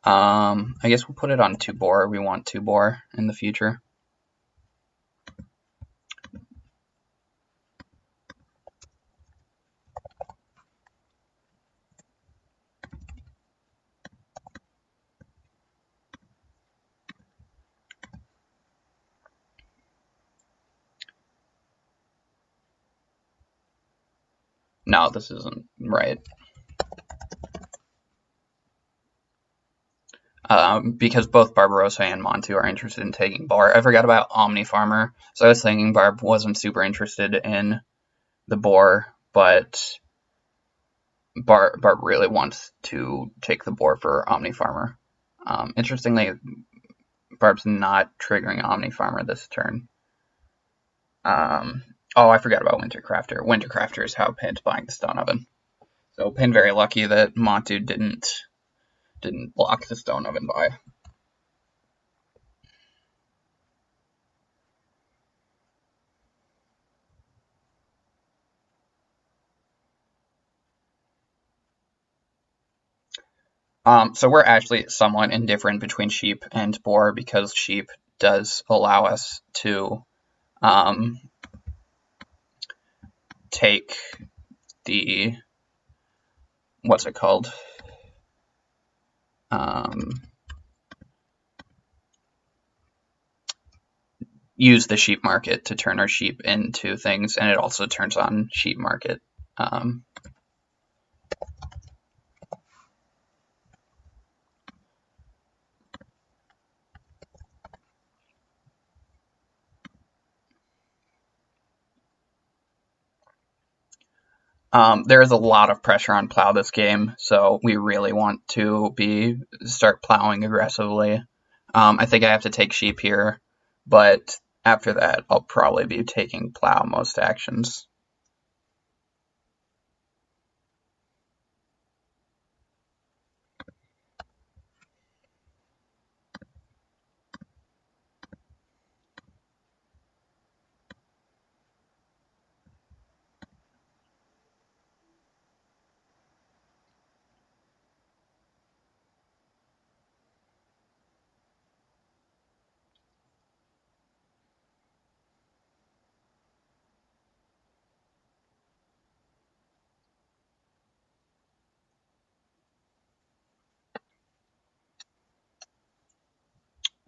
I guess we'll put it on 2-bore. We want 2-bore in the future. No, this isn't right. Because both Barbarossa and Montu are interested in taking Bar. I forgot about Omni Farmer, so I was thinking Barb wasn't super interested in the boar, but Barb really wants to take the boar for Omni Farmer. Interestingly, Barb's not triggering Omni Farmer this turn. Oh, I forgot about Wintercrafter. Wintercrafter is how Pin's buying the stone oven. So Pin very lucky that Montu didn't block the stone oven buy. So we're actually somewhat indifferent between sheep and boar because sheep does allow us to take the what's it called? Use the sheep market to turn our sheep into things, and it also turns on sheep market. There is a lot of pressure on plow this game, so we really want to start plowing aggressively. I think I have to take sheep here, but after that, I'll probably be taking plow most actions.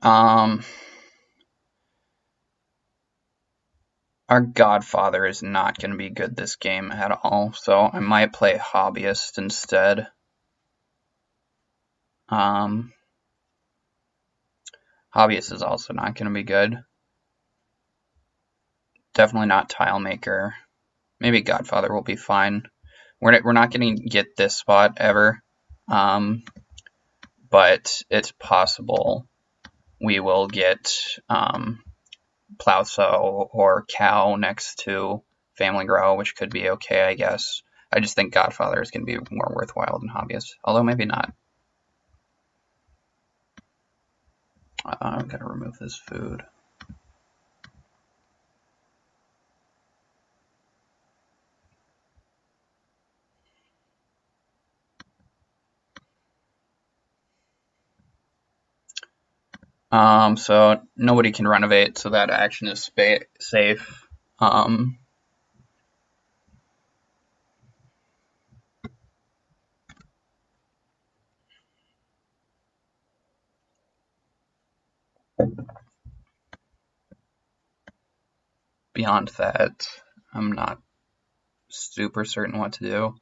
Our Godfather is not going to be good this game at all, so I might play Hobbyist instead. Hobbyist is also not going to be good. Definitely not Tilemaker. Maybe Godfather will be fine. We're not going to get this spot ever, but it's possible we will get Plowsow or Cow next to Family Grow, which could be okay, I guess. I just think Godfather is going to be more worthwhile than Hobbyist, although maybe not. I've got to remove this food. So nobody can renovate, so that action is safe. Beyond that, I'm not super certain what to do.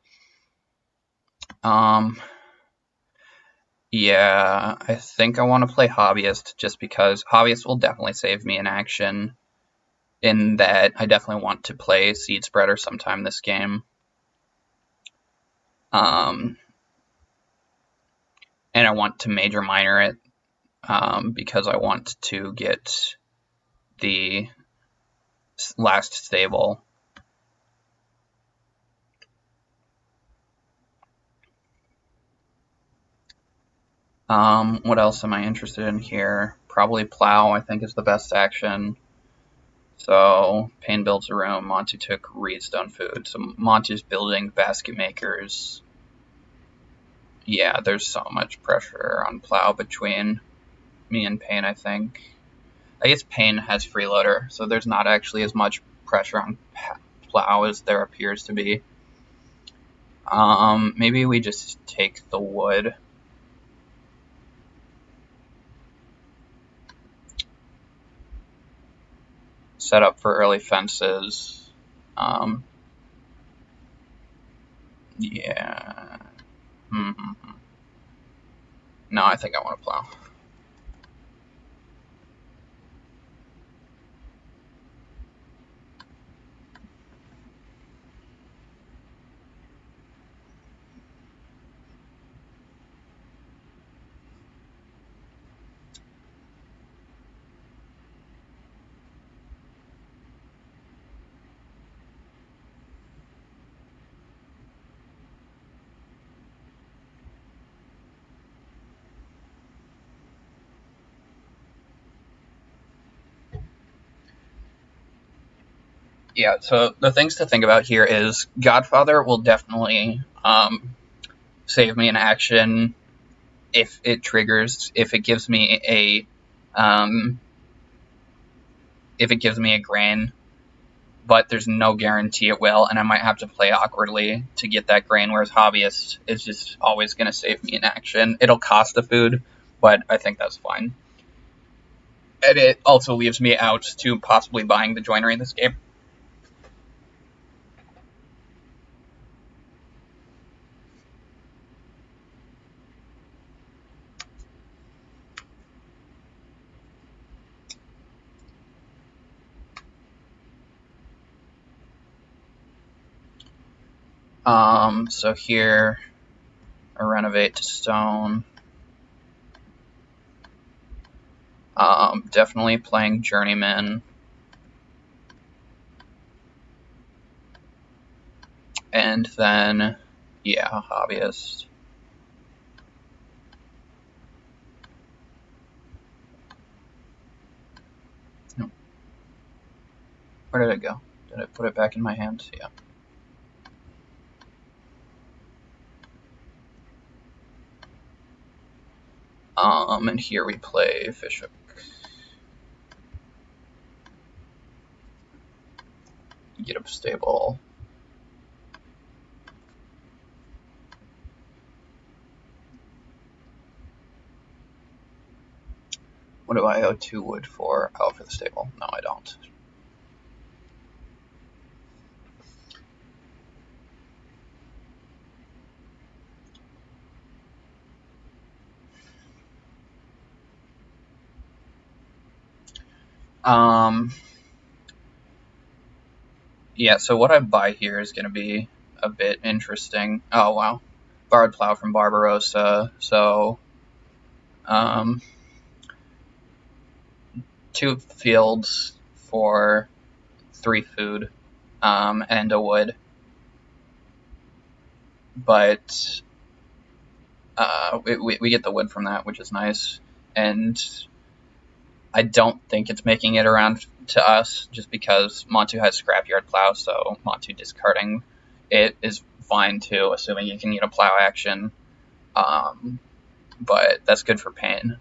Yeah, I think I want to play Hobbyist just because Hobbyist will definitely save me an action in that I definitely want to play Seed Spreader sometime this game. And and I want to major minor it because I want to get the last stable. What else am I interested in here? Probably plow, I think, is the best action. So Pain builds a room. Monty took Reedstone food. So Monty's building basket makers. Yeah, there's so much pressure on plow between me and Pain, I think. I guess Pain has freeloader, so there's not actually as much pressure on plow as there appears to be. Maybe we just take the wood. Set up for early fences. Yeah. Mm-hmm. No, I think I want to plow. Yeah, so the things to think about here is Godfather will definitely save me an action if it triggers, if it gives me a grain, but there's no guarantee it will, and I might have to play awkwardly to get that grain, whereas Hobbyist is just always going to save me an action. It'll cost the food, but I think that's fine. And it also leaves me out to possibly buying the joinery in this game. So here, I renovate to stone. Definitely playing Journeyman. And then, yeah, Hobbyist. Where did it go? Did I put it back in my hand? Yeah. And here we play Fishhook. Get up stable. What do I owe 2 wood for? Oh, for the stable. No, I don't. Yeah, so what I buy here is going to be a bit interesting. Oh, wow. Borrowed plow from Barbarossa. So, 2 fields for 3 food, and a wood. But we get the wood from that, which is nice. And I don't think it's making it around to us just because Montu has scrapyard plow, so Montu discarding it is fine too, assuming you can get a plow action. But that's good for Pain.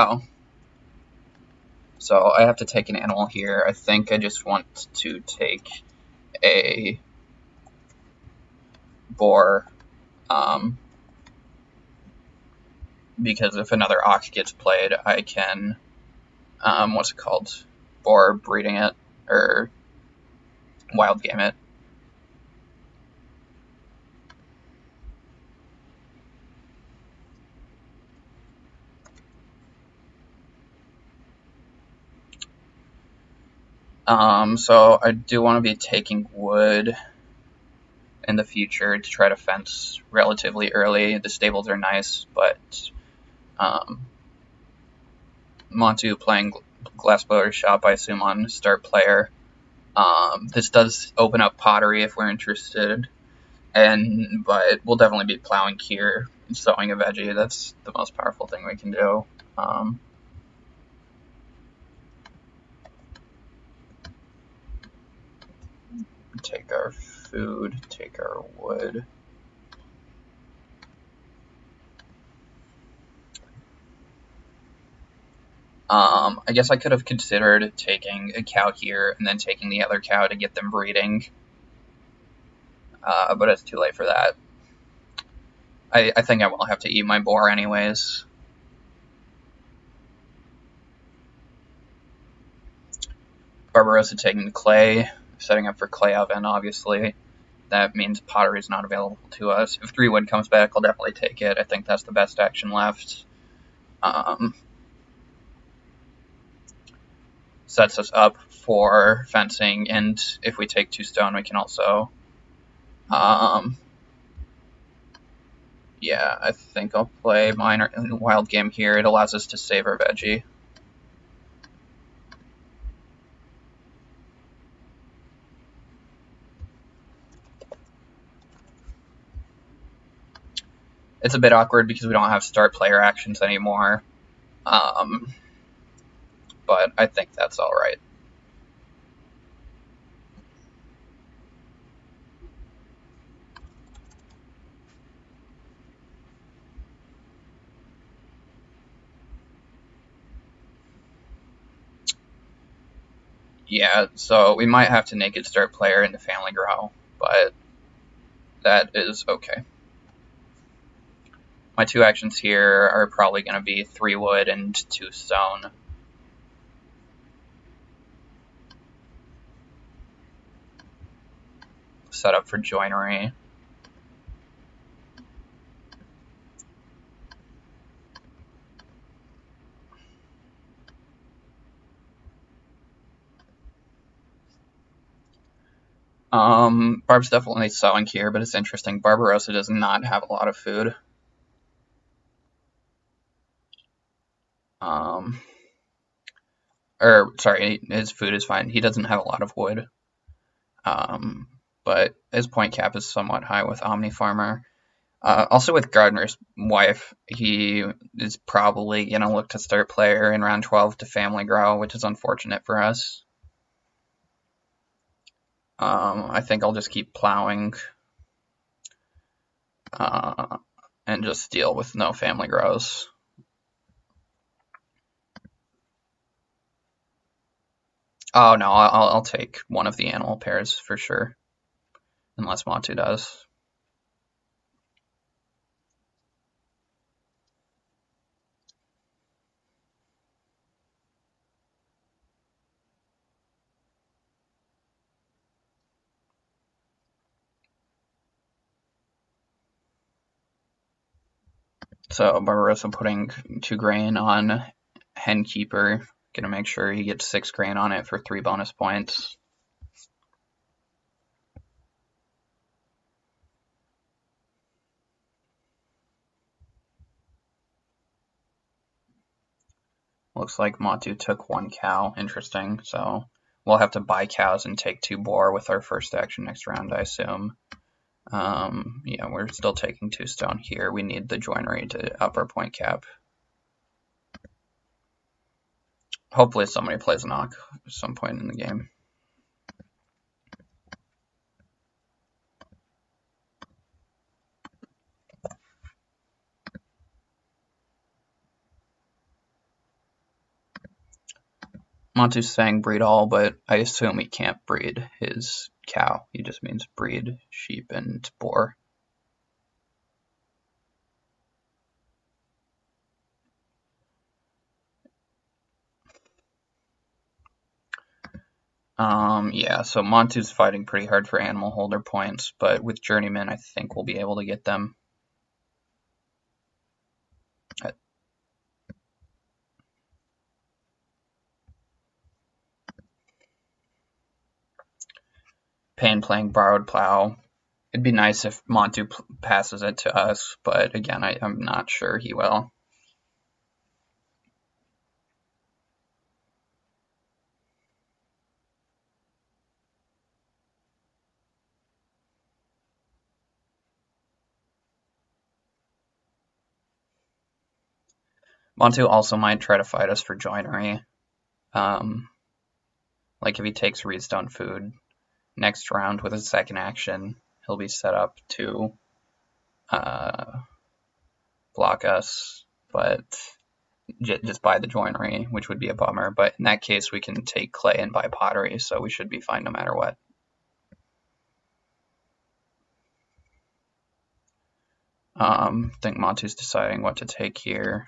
Oh, so I have to take an animal here. I think I just want to take a boar, um, because if another ox gets played, I can, what's it called? Boar breeding it, or wild game it. So I do want to be taking wood in the future to try to fence relatively early. The stables are nice, but um, Montu playing Glassblower Shop, I assume, on start player. This does open up pottery if we're interested, but we'll definitely be plowing here and sowing a veggie. That's the most powerful thing we can do. Um, take our food, take our wood. I guess I could have considered taking a cow here and then taking the other cow to get them breeding, but it's too late for that. I think I will have to eat my boar anyways. Barbarossa taking the clay, setting up for clay oven, obviously. That means pottery is not available to us. If 3 wood comes back, I'll definitely take it. I think that's the best action left. Um, Sets us up for fencing, and if we take 2 stone, we can also... yeah, I think I'll play minor wild game here. It allows us to save our veggie. It's a bit awkward because we don't have start player actions anymore, but I think that's alright. Yeah, so we might have to naked start player into Family Grow, but that is okay. My 2 actions here are probably going to be 3 wood and 2 stone. Set up for joinery. Barb's definitely sowing here, but it's interesting. Barbarossa does not have a lot of food. Um, sorry, his food is fine. He doesn't have a lot of wood. But his point cap is somewhat high with Omni Farmer. Also with Gardener's Wife, he is probably going to look to start player in round 12 to Family Grow, which is unfortunate for us. I think I'll just keep plowing and just deal with no Family Grows. Oh no, I'll take one of the animal pairs for sure, unless Matu does. So Barbarossa putting 2 grain on Henkeeper, gonna make sure he gets 6 grain on it for 3 bonus points. Looks like Matu took 1 cow. Interesting. So we'll have to buy cows and take 2 boar with our first action next round, I assume. Yeah, we're still taking 2 stone here. We need the joinery to up our point cap. Hopefully somebody plays an Ock at some point in the game. Montu's saying breed all, but I assume he can't breed his cow. He just means breed sheep and boar. Yeah, so Montu's fighting pretty hard for animal holder points, but with Journeyman, I think we'll be able to get them. Payne playing Borrowed Plow. It'd be nice if Montu passes it to us, but again, I'm not sure he will. Montu also might try to fight us for joinery. Like if he takes Reedstone Food next round with his second action, he'll be set up to block us, but just buy the joinery, which would be a bummer. But in that case, we can take clay and buy pottery, so we should be fine no matter what. I think Montu's deciding what to take here.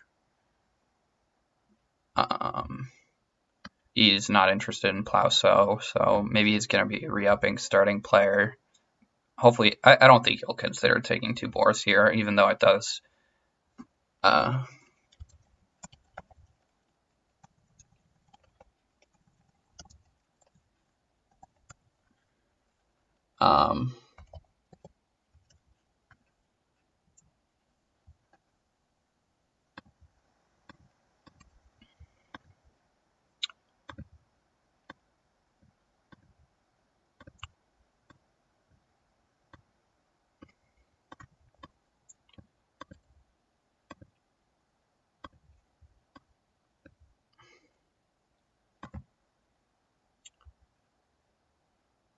He's not interested in Plow so maybe he's going to be re-upping starting player. Hopefully, I don't think he'll consider taking 2 boars here, even though it does.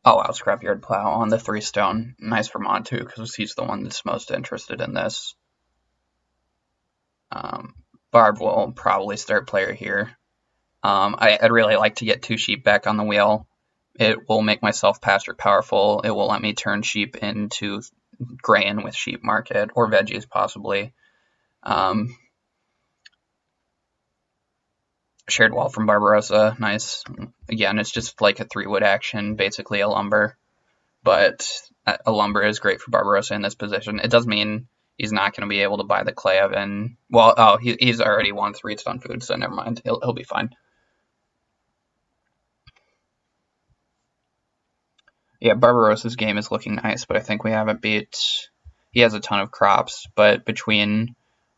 Oh wow, Scrapyard Plow on the 3 stone. Nice for Montu, because he's the one that's most interested in this. Barb will probably start player here. I'd really like to get 2 sheep back on the wheel. It will make myself pasture powerful. It will let me turn sheep into grain with sheep market, or veggies possibly. Shared wall from Barbarossa, nice. Again, it's just like a 3-wood action, basically a lumber. But a lumber is great for Barbarossa in this position. It does mean he's not going to be able to buy the clay oven. Well, oh, he's already won 3 stone food, so never mind. He'll be fine. Yeah, Barbarossa's game is looking nice, but I think we haven't beat. He has a ton of crops, but between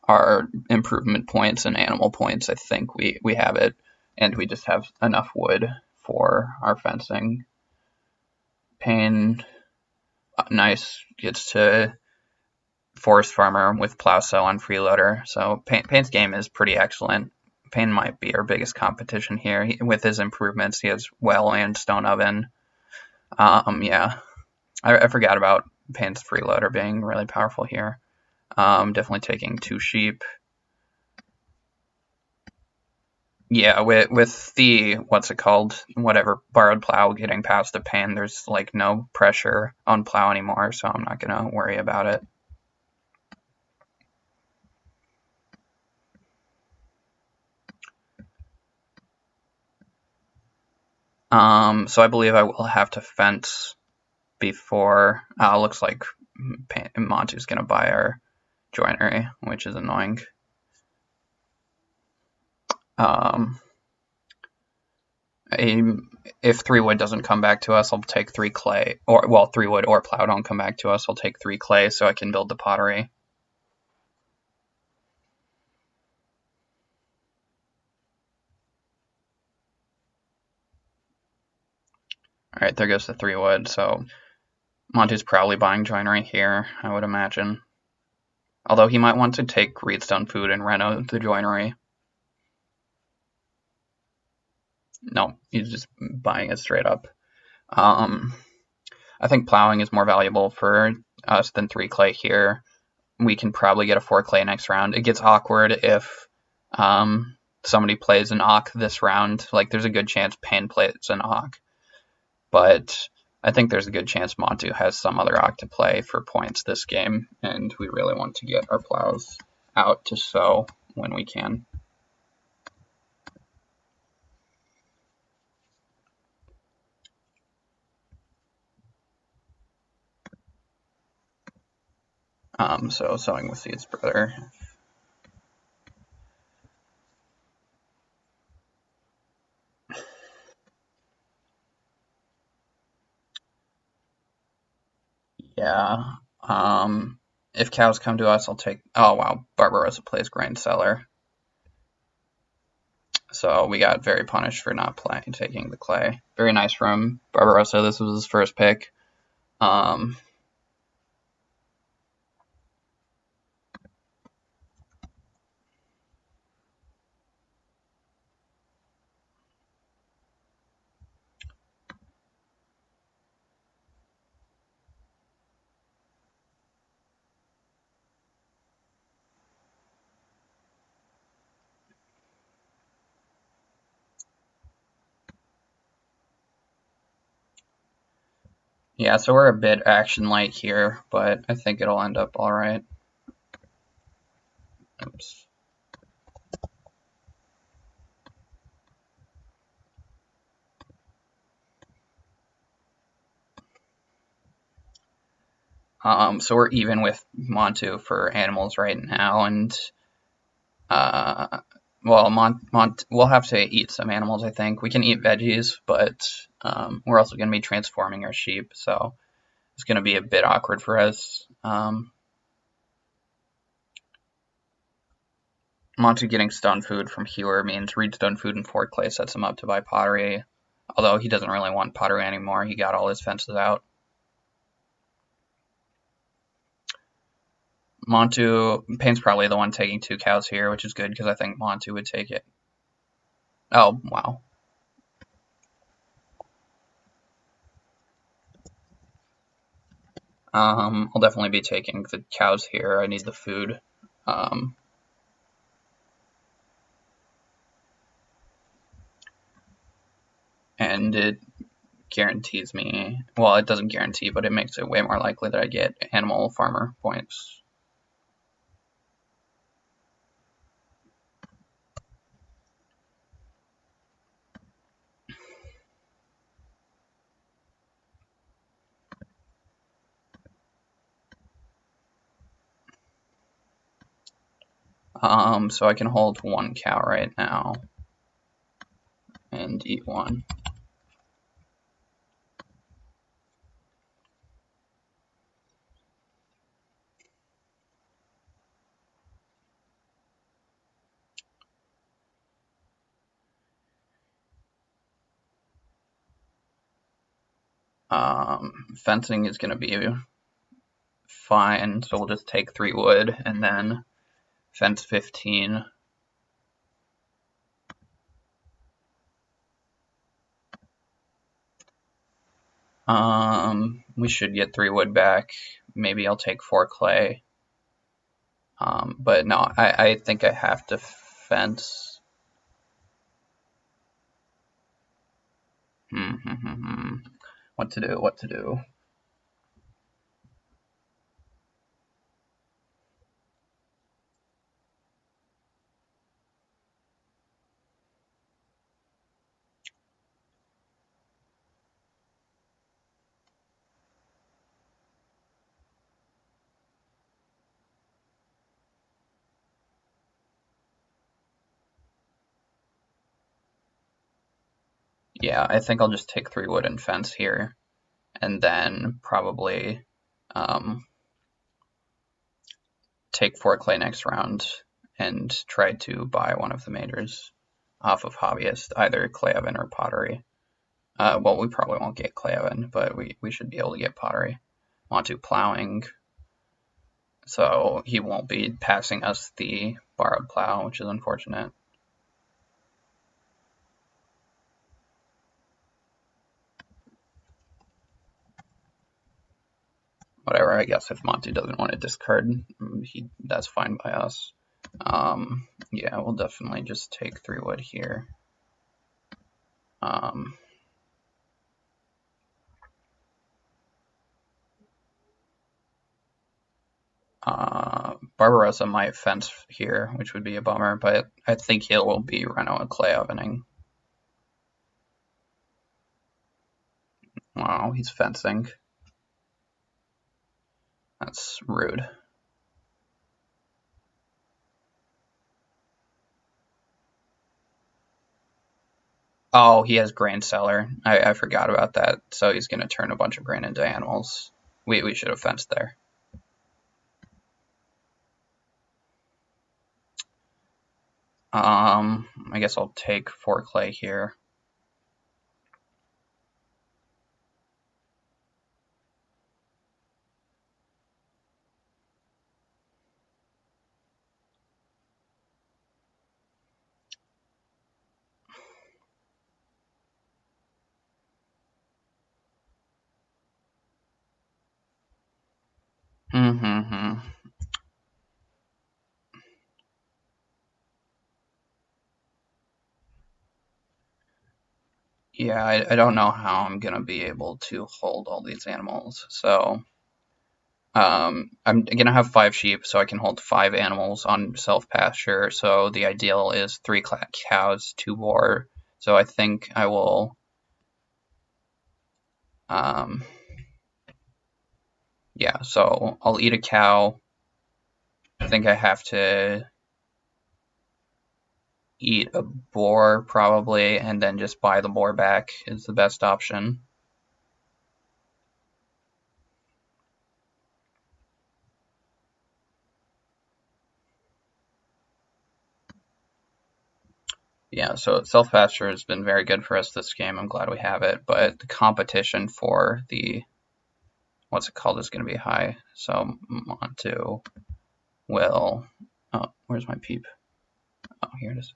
our improvement points and animal points, I think we have it, and we just have enough wood for our fencing. Payne, nice, gets to Forest Farmer with Plowsow on Freeloader, so Payne's game is pretty excellent. Payne might be our biggest competition here. With his improvements, he has well and stone oven. Yeah, I forgot about Payne's Freeloader being really powerful here. Definitely taking 2 sheep. Yeah, with the what's it called, whatever, Borrowed Plow getting past the Payne, there's like no pressure on Plow anymore, so I'm not gonna worry about it. So I believe I will have to fence before. Looks like Montu's gonna buy our joinery, which is annoying. If 3 wood doesn't come back to us, I'll take 3 clay, or well, 3 wood or Plow don't come back to us, I'll take 3 clay so I can build the pottery. Alright, there goes the 3 wood, so Monty's probably buying joinery here, I would imagine. Although he might want to take Reedstone Food and reno the joinery. No, he's just buying it straight up. I think plowing is more valuable for us than 3 clay here. We can probably get a 4 clay next round. It gets awkward if somebody plays an Ock this round. Like, there's a good chance Payne plays an Ock, but I think there's a good chance Montu has some other Ock to play for points this game, and we really want to get our plows out to sow when we can. So sowing with seeds, brother. Yeah. If cows come to us, I'll take. Oh wow, Barbarossa plays Grain Cellar. So we got very punished for not taking the clay. Very nice from Barbarossa. This was his first pick. Yeah, so we're a bit action light here, but I think it'll end up all right. Oops. So we're even with Montu for animals right now, and well, we'll have to eat some animals. I think we can eat veggies, but we're also going to be transforming our sheep, so it's going to be a bit awkward for us. Montu getting stone food from Hewer means read stone food and 4 clay sets him up to buy pottery. Although he doesn't really want pottery anymore, he got all his fences out. Payne's probably the one taking 2 cows here, which is good because I think Montu would take it. Oh, wow. I'll definitely be taking the cows here. I need the food. And it guarantees me, well, it doesn't guarantee, but it makes it way more likely that I get animal farmer points. So I can hold 1 cow right now and eat 1. Fencing is going to be fine, so we'll just take 3 wood and then fence 15. We should get 3 wood back. Maybe I'll take 4 clay. But no, I think I have to fence. What to do? Yeah, I think I'll just take 3 wood and fence here, and then probably take 4 clay next round and try to buy one of the majors off of Hobbyist, either clay oven or pottery. Well, we probably won't get clay oven, but we should be able to get pottery. Montu plowing, so he won't be passing us the borrowed plow, which is unfortunate. Whatever, I guess if Montu doesn't want to discard, that's fine by us. Yeah, we'll definitely just take 3 wood here. Barbarossa might fence here, which would be a bummer, but I think he will be reno and clay ovening. Wow, he's fencing. That's rude. Oh, he has grain cellar. I forgot about that. So he's going to turn a bunch of grain into animals. We should have fenced there. I guess I'll take 4 clay here. Mm-hmm. Yeah, I don't know how I'm gonna be able to hold all these animals. So I'm gonna have 5 sheep, so I can hold 5 animals on self pasture. So the ideal is 3 cows, 2 boar. So I think I will. Yeah, so I'll eat a cow. I think I have to eat a boar probably, and then just buy the boar back is the best option. Yeah, so self-pasture has been very good for us this game. I'm glad we have it, but the competition for the, what's it called, is going to be high. So Montu will, oh, where's my peep? Oh, here it is.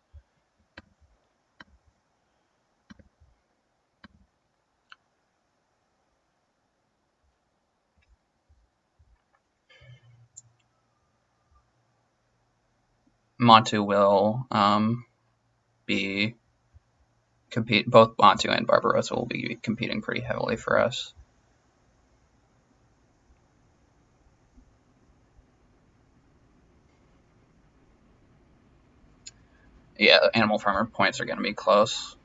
Montu will be both Montu and Barbarossa will be competing pretty heavily for us. Yeah, animal farmer points are going to be close.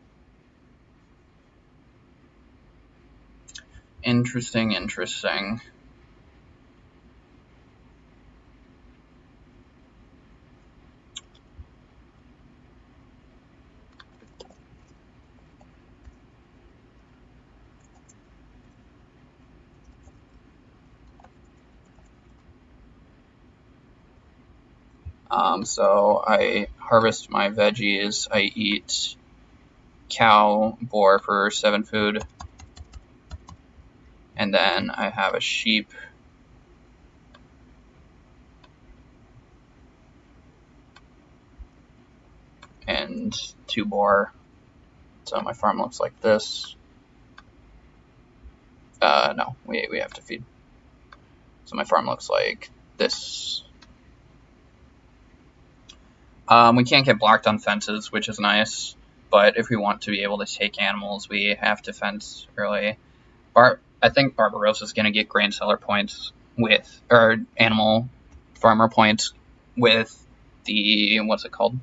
Interesting. So I harvest my veggies. I eat cow, boar for 7 food, and then I have a sheep. And 2 boar. So my farm looks like this. No, we have to feed. So my farm looks like this. We can't get blocked on fences, which is nice. But if we want to be able to take animals, we have to fence early. I think Barbarossa is going to get grain seller points with, or animal farmer points with the, what's it called?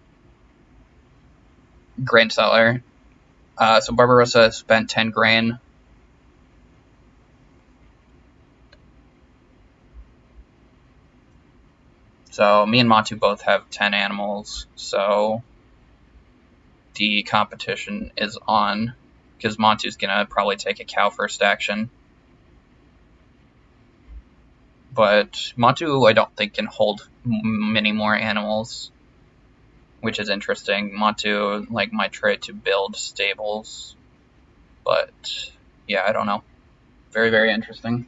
Grain seller. So Barbarossa spent 10 grain. So me and Montu both have 10 animals. So the competition is on because Montu's gonna probably take a cow first action. But Montu, I don't think, can hold many more animals, which is interesting. Montu might try to build stables, but yeah, I don't know. Very interesting.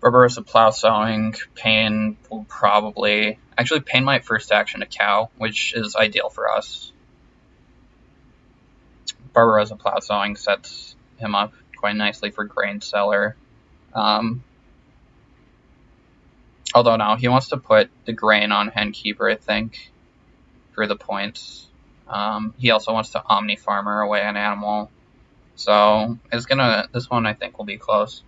Barbarossa plow sowing. Pain will probably actually Pain might first action a cow, which is ideal for us. Barbarossa plow sowing sets him up quite nicely for grain seller. Although no, he wants to put the grain on Henkeeper, I think, for the points. He also wants to Omni Farmer away an animal. So this one I think will be close.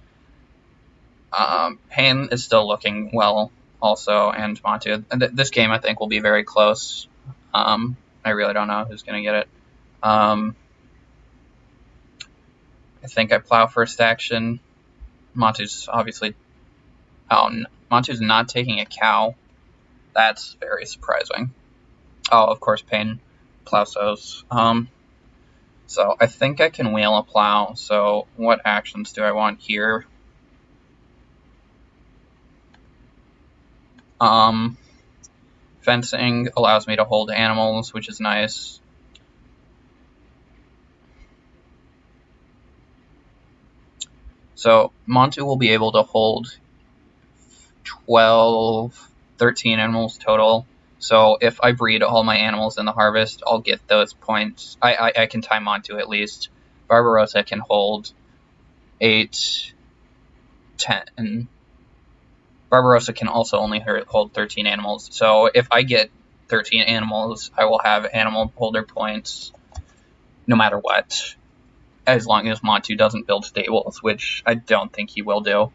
Pain is still looking well also, and Montu. This game I think will be very close. I really don't know who's going to get it. I think I plow first action. Montu's obviously... Oh, Montu's not taking a cow. That's very surprising. Oh, of course, Pain plow sows. So I think I can wheel a plow. So what actions do I want here? Fencing allows me to hold animals, which is nice. So Montu will be able to hold 12, 13 animals total. So if I breed all my animals in the harvest, I'll get those points. I can tie Montu at least. Barbarossa can hold 8, 10. Barbarossa can also only hold 13 animals. So if I get 13 animals, I will have animal holder points no matter what, as long as Montu doesn't build stables, which I don't think he will do.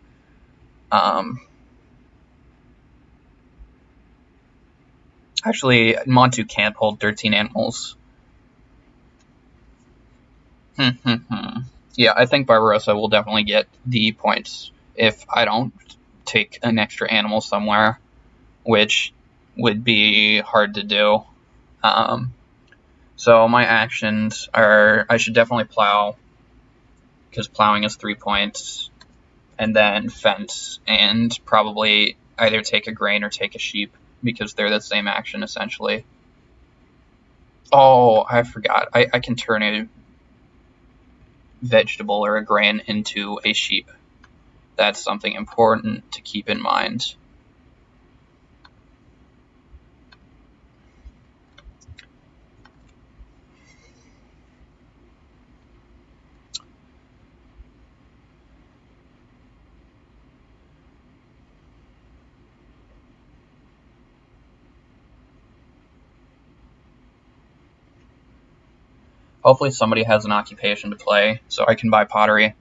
Actually, Montu can't hold 13 animals. Yeah, I think Barbarossa will definitely get the points if I don't take an extra animal somewhere, which would be hard to do. So my actions are, I should definitely plow, because plowing is 3 points, and then fence, and probably either take a grain or take a sheep, because they're the same action essentially. Oh, I forgot. I can turn a vegetable or a grain into a sheep. That's something important to keep in mind. Hopefully somebody has an occupation to play so I can buy pottery.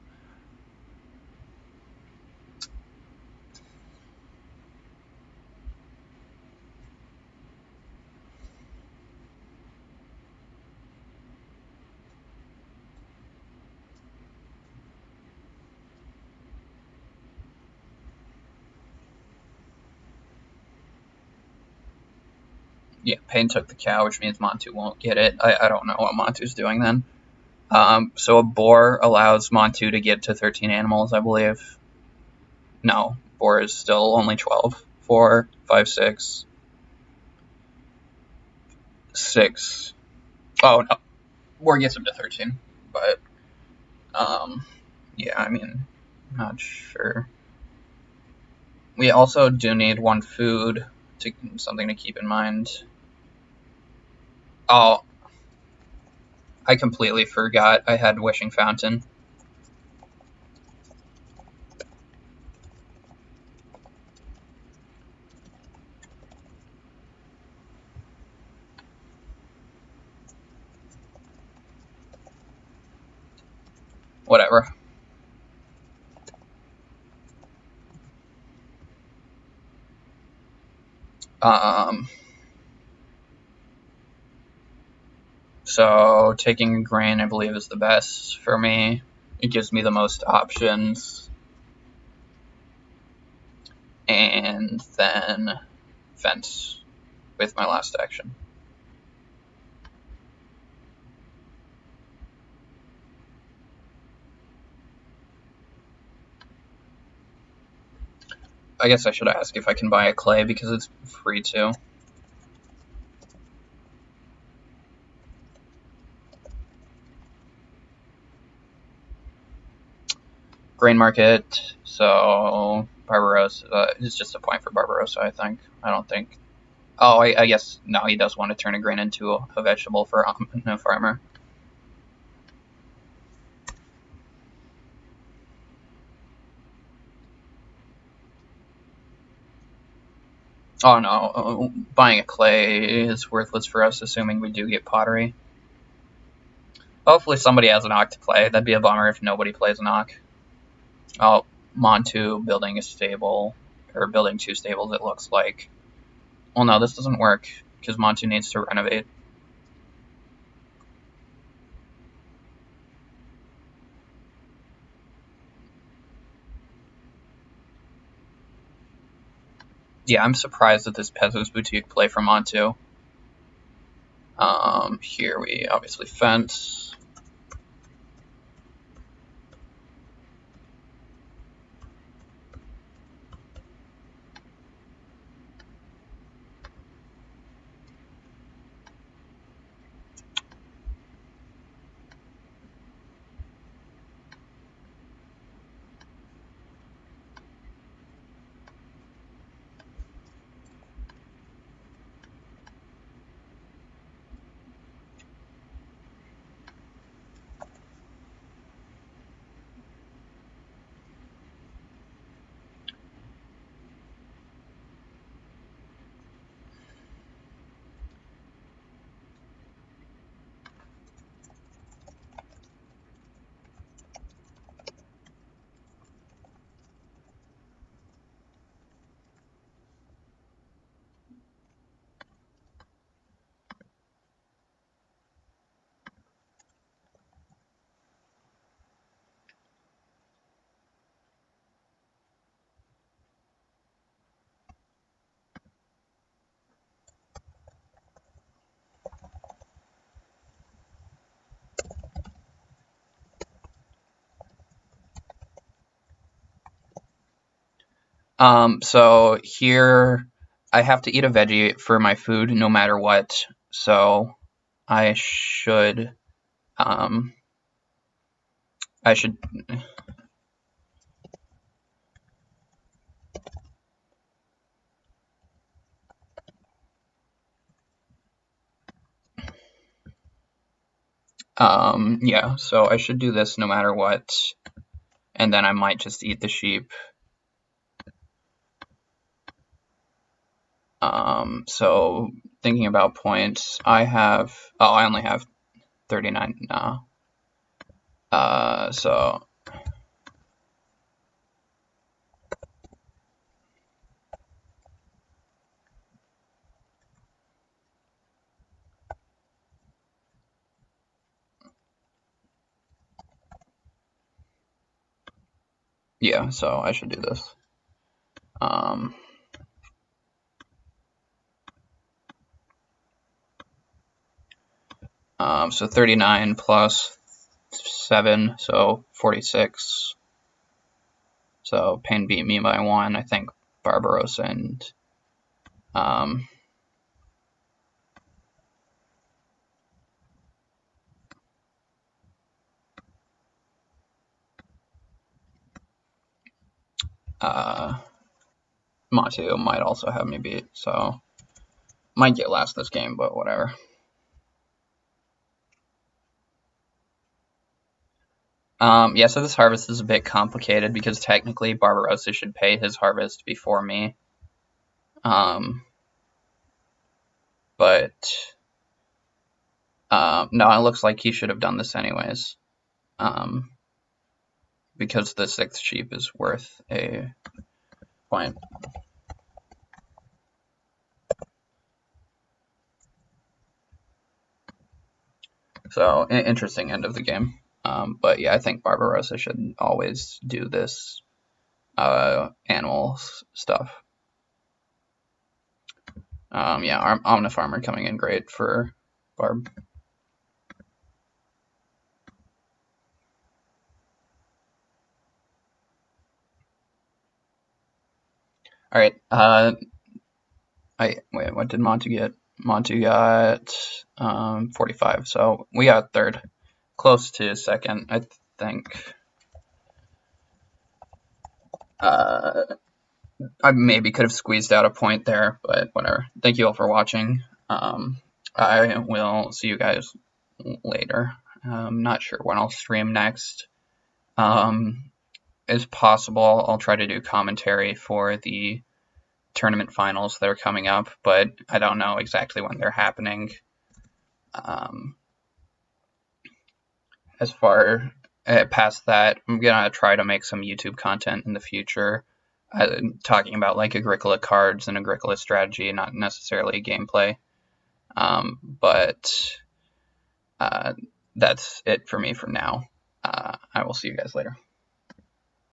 Yeah, Payne took the cow, which means Montu won't get it. I don't know what Montu's doing then. So a boar allows Montu to get to 13 animals, I believe. No, boar is still only 12. 4, 5, 6. 6. Oh, no. Boar gets him to 13. But, yeah, I mean, not sure. We also do need 1 food, something to keep in mind. Oh, I completely forgot I had Wishing Fountain. Whatever. So taking a grain, I believe, is the best for me. It gives me the most options. And then fence with my last action. I guess I should ask if I can buy a clay because it's free too. Grain market, so Barbarossa is just a point for Barbarossa, I think. I don't think. Oh, I guess no, he does want to turn a grain into a vegetable for a farmer. Oh no, buying a clay is worthless for us, assuming we do get pottery. Hopefully somebody has an Ock to play. That'd be a bummer if nobody plays an Ock. Oh, Montu building a stable, or building 2 stables, it looks like. Well, no, this doesn't work, because Montu needs to renovate. Yeah, I'm surprised at this Pezzo's Boutique play from Montu. Here we obviously fence. So here I have to eat a veggie for my food no matter what. So I should, um, I should, yeah, so I should do this no matter what. And then I might just eat the sheep. So thinking about points, I only have 39 now. So yeah, so I should do this. Um, so 39 plus 7, so 46. So Payne beat me by 1. I think Barbarossa and um, uh, Mateo might also have me beat, so might get last this game, but whatever. Yeah, so this harvest is a bit complicated because technically Barbarossa should pay his harvest before me. But no, it looks like he should have done this anyways. Because the 6th sheep is worth a point. So, interesting end of the game. But yeah, I think Barbarossa should always do this animal stuff. Yeah, Omnifarmer coming in great for Barb. All right. Wait. What did Montu get? Montu got 45. So we got third, close to second, I think. I maybe could have squeezed out a point there, but whatever. Thank you all for watching. I will see you guys later. I'm not sure when I'll stream next. As possible, I'll try to do commentary for the tournament finals that are coming up, but I don't know exactly when they're happening. As far past that, I'm gonna try to make some YouTube content in the future, talking about like Agricola cards and Agricola strategy, not necessarily gameplay. But that's it for me for now. I will see you guys later.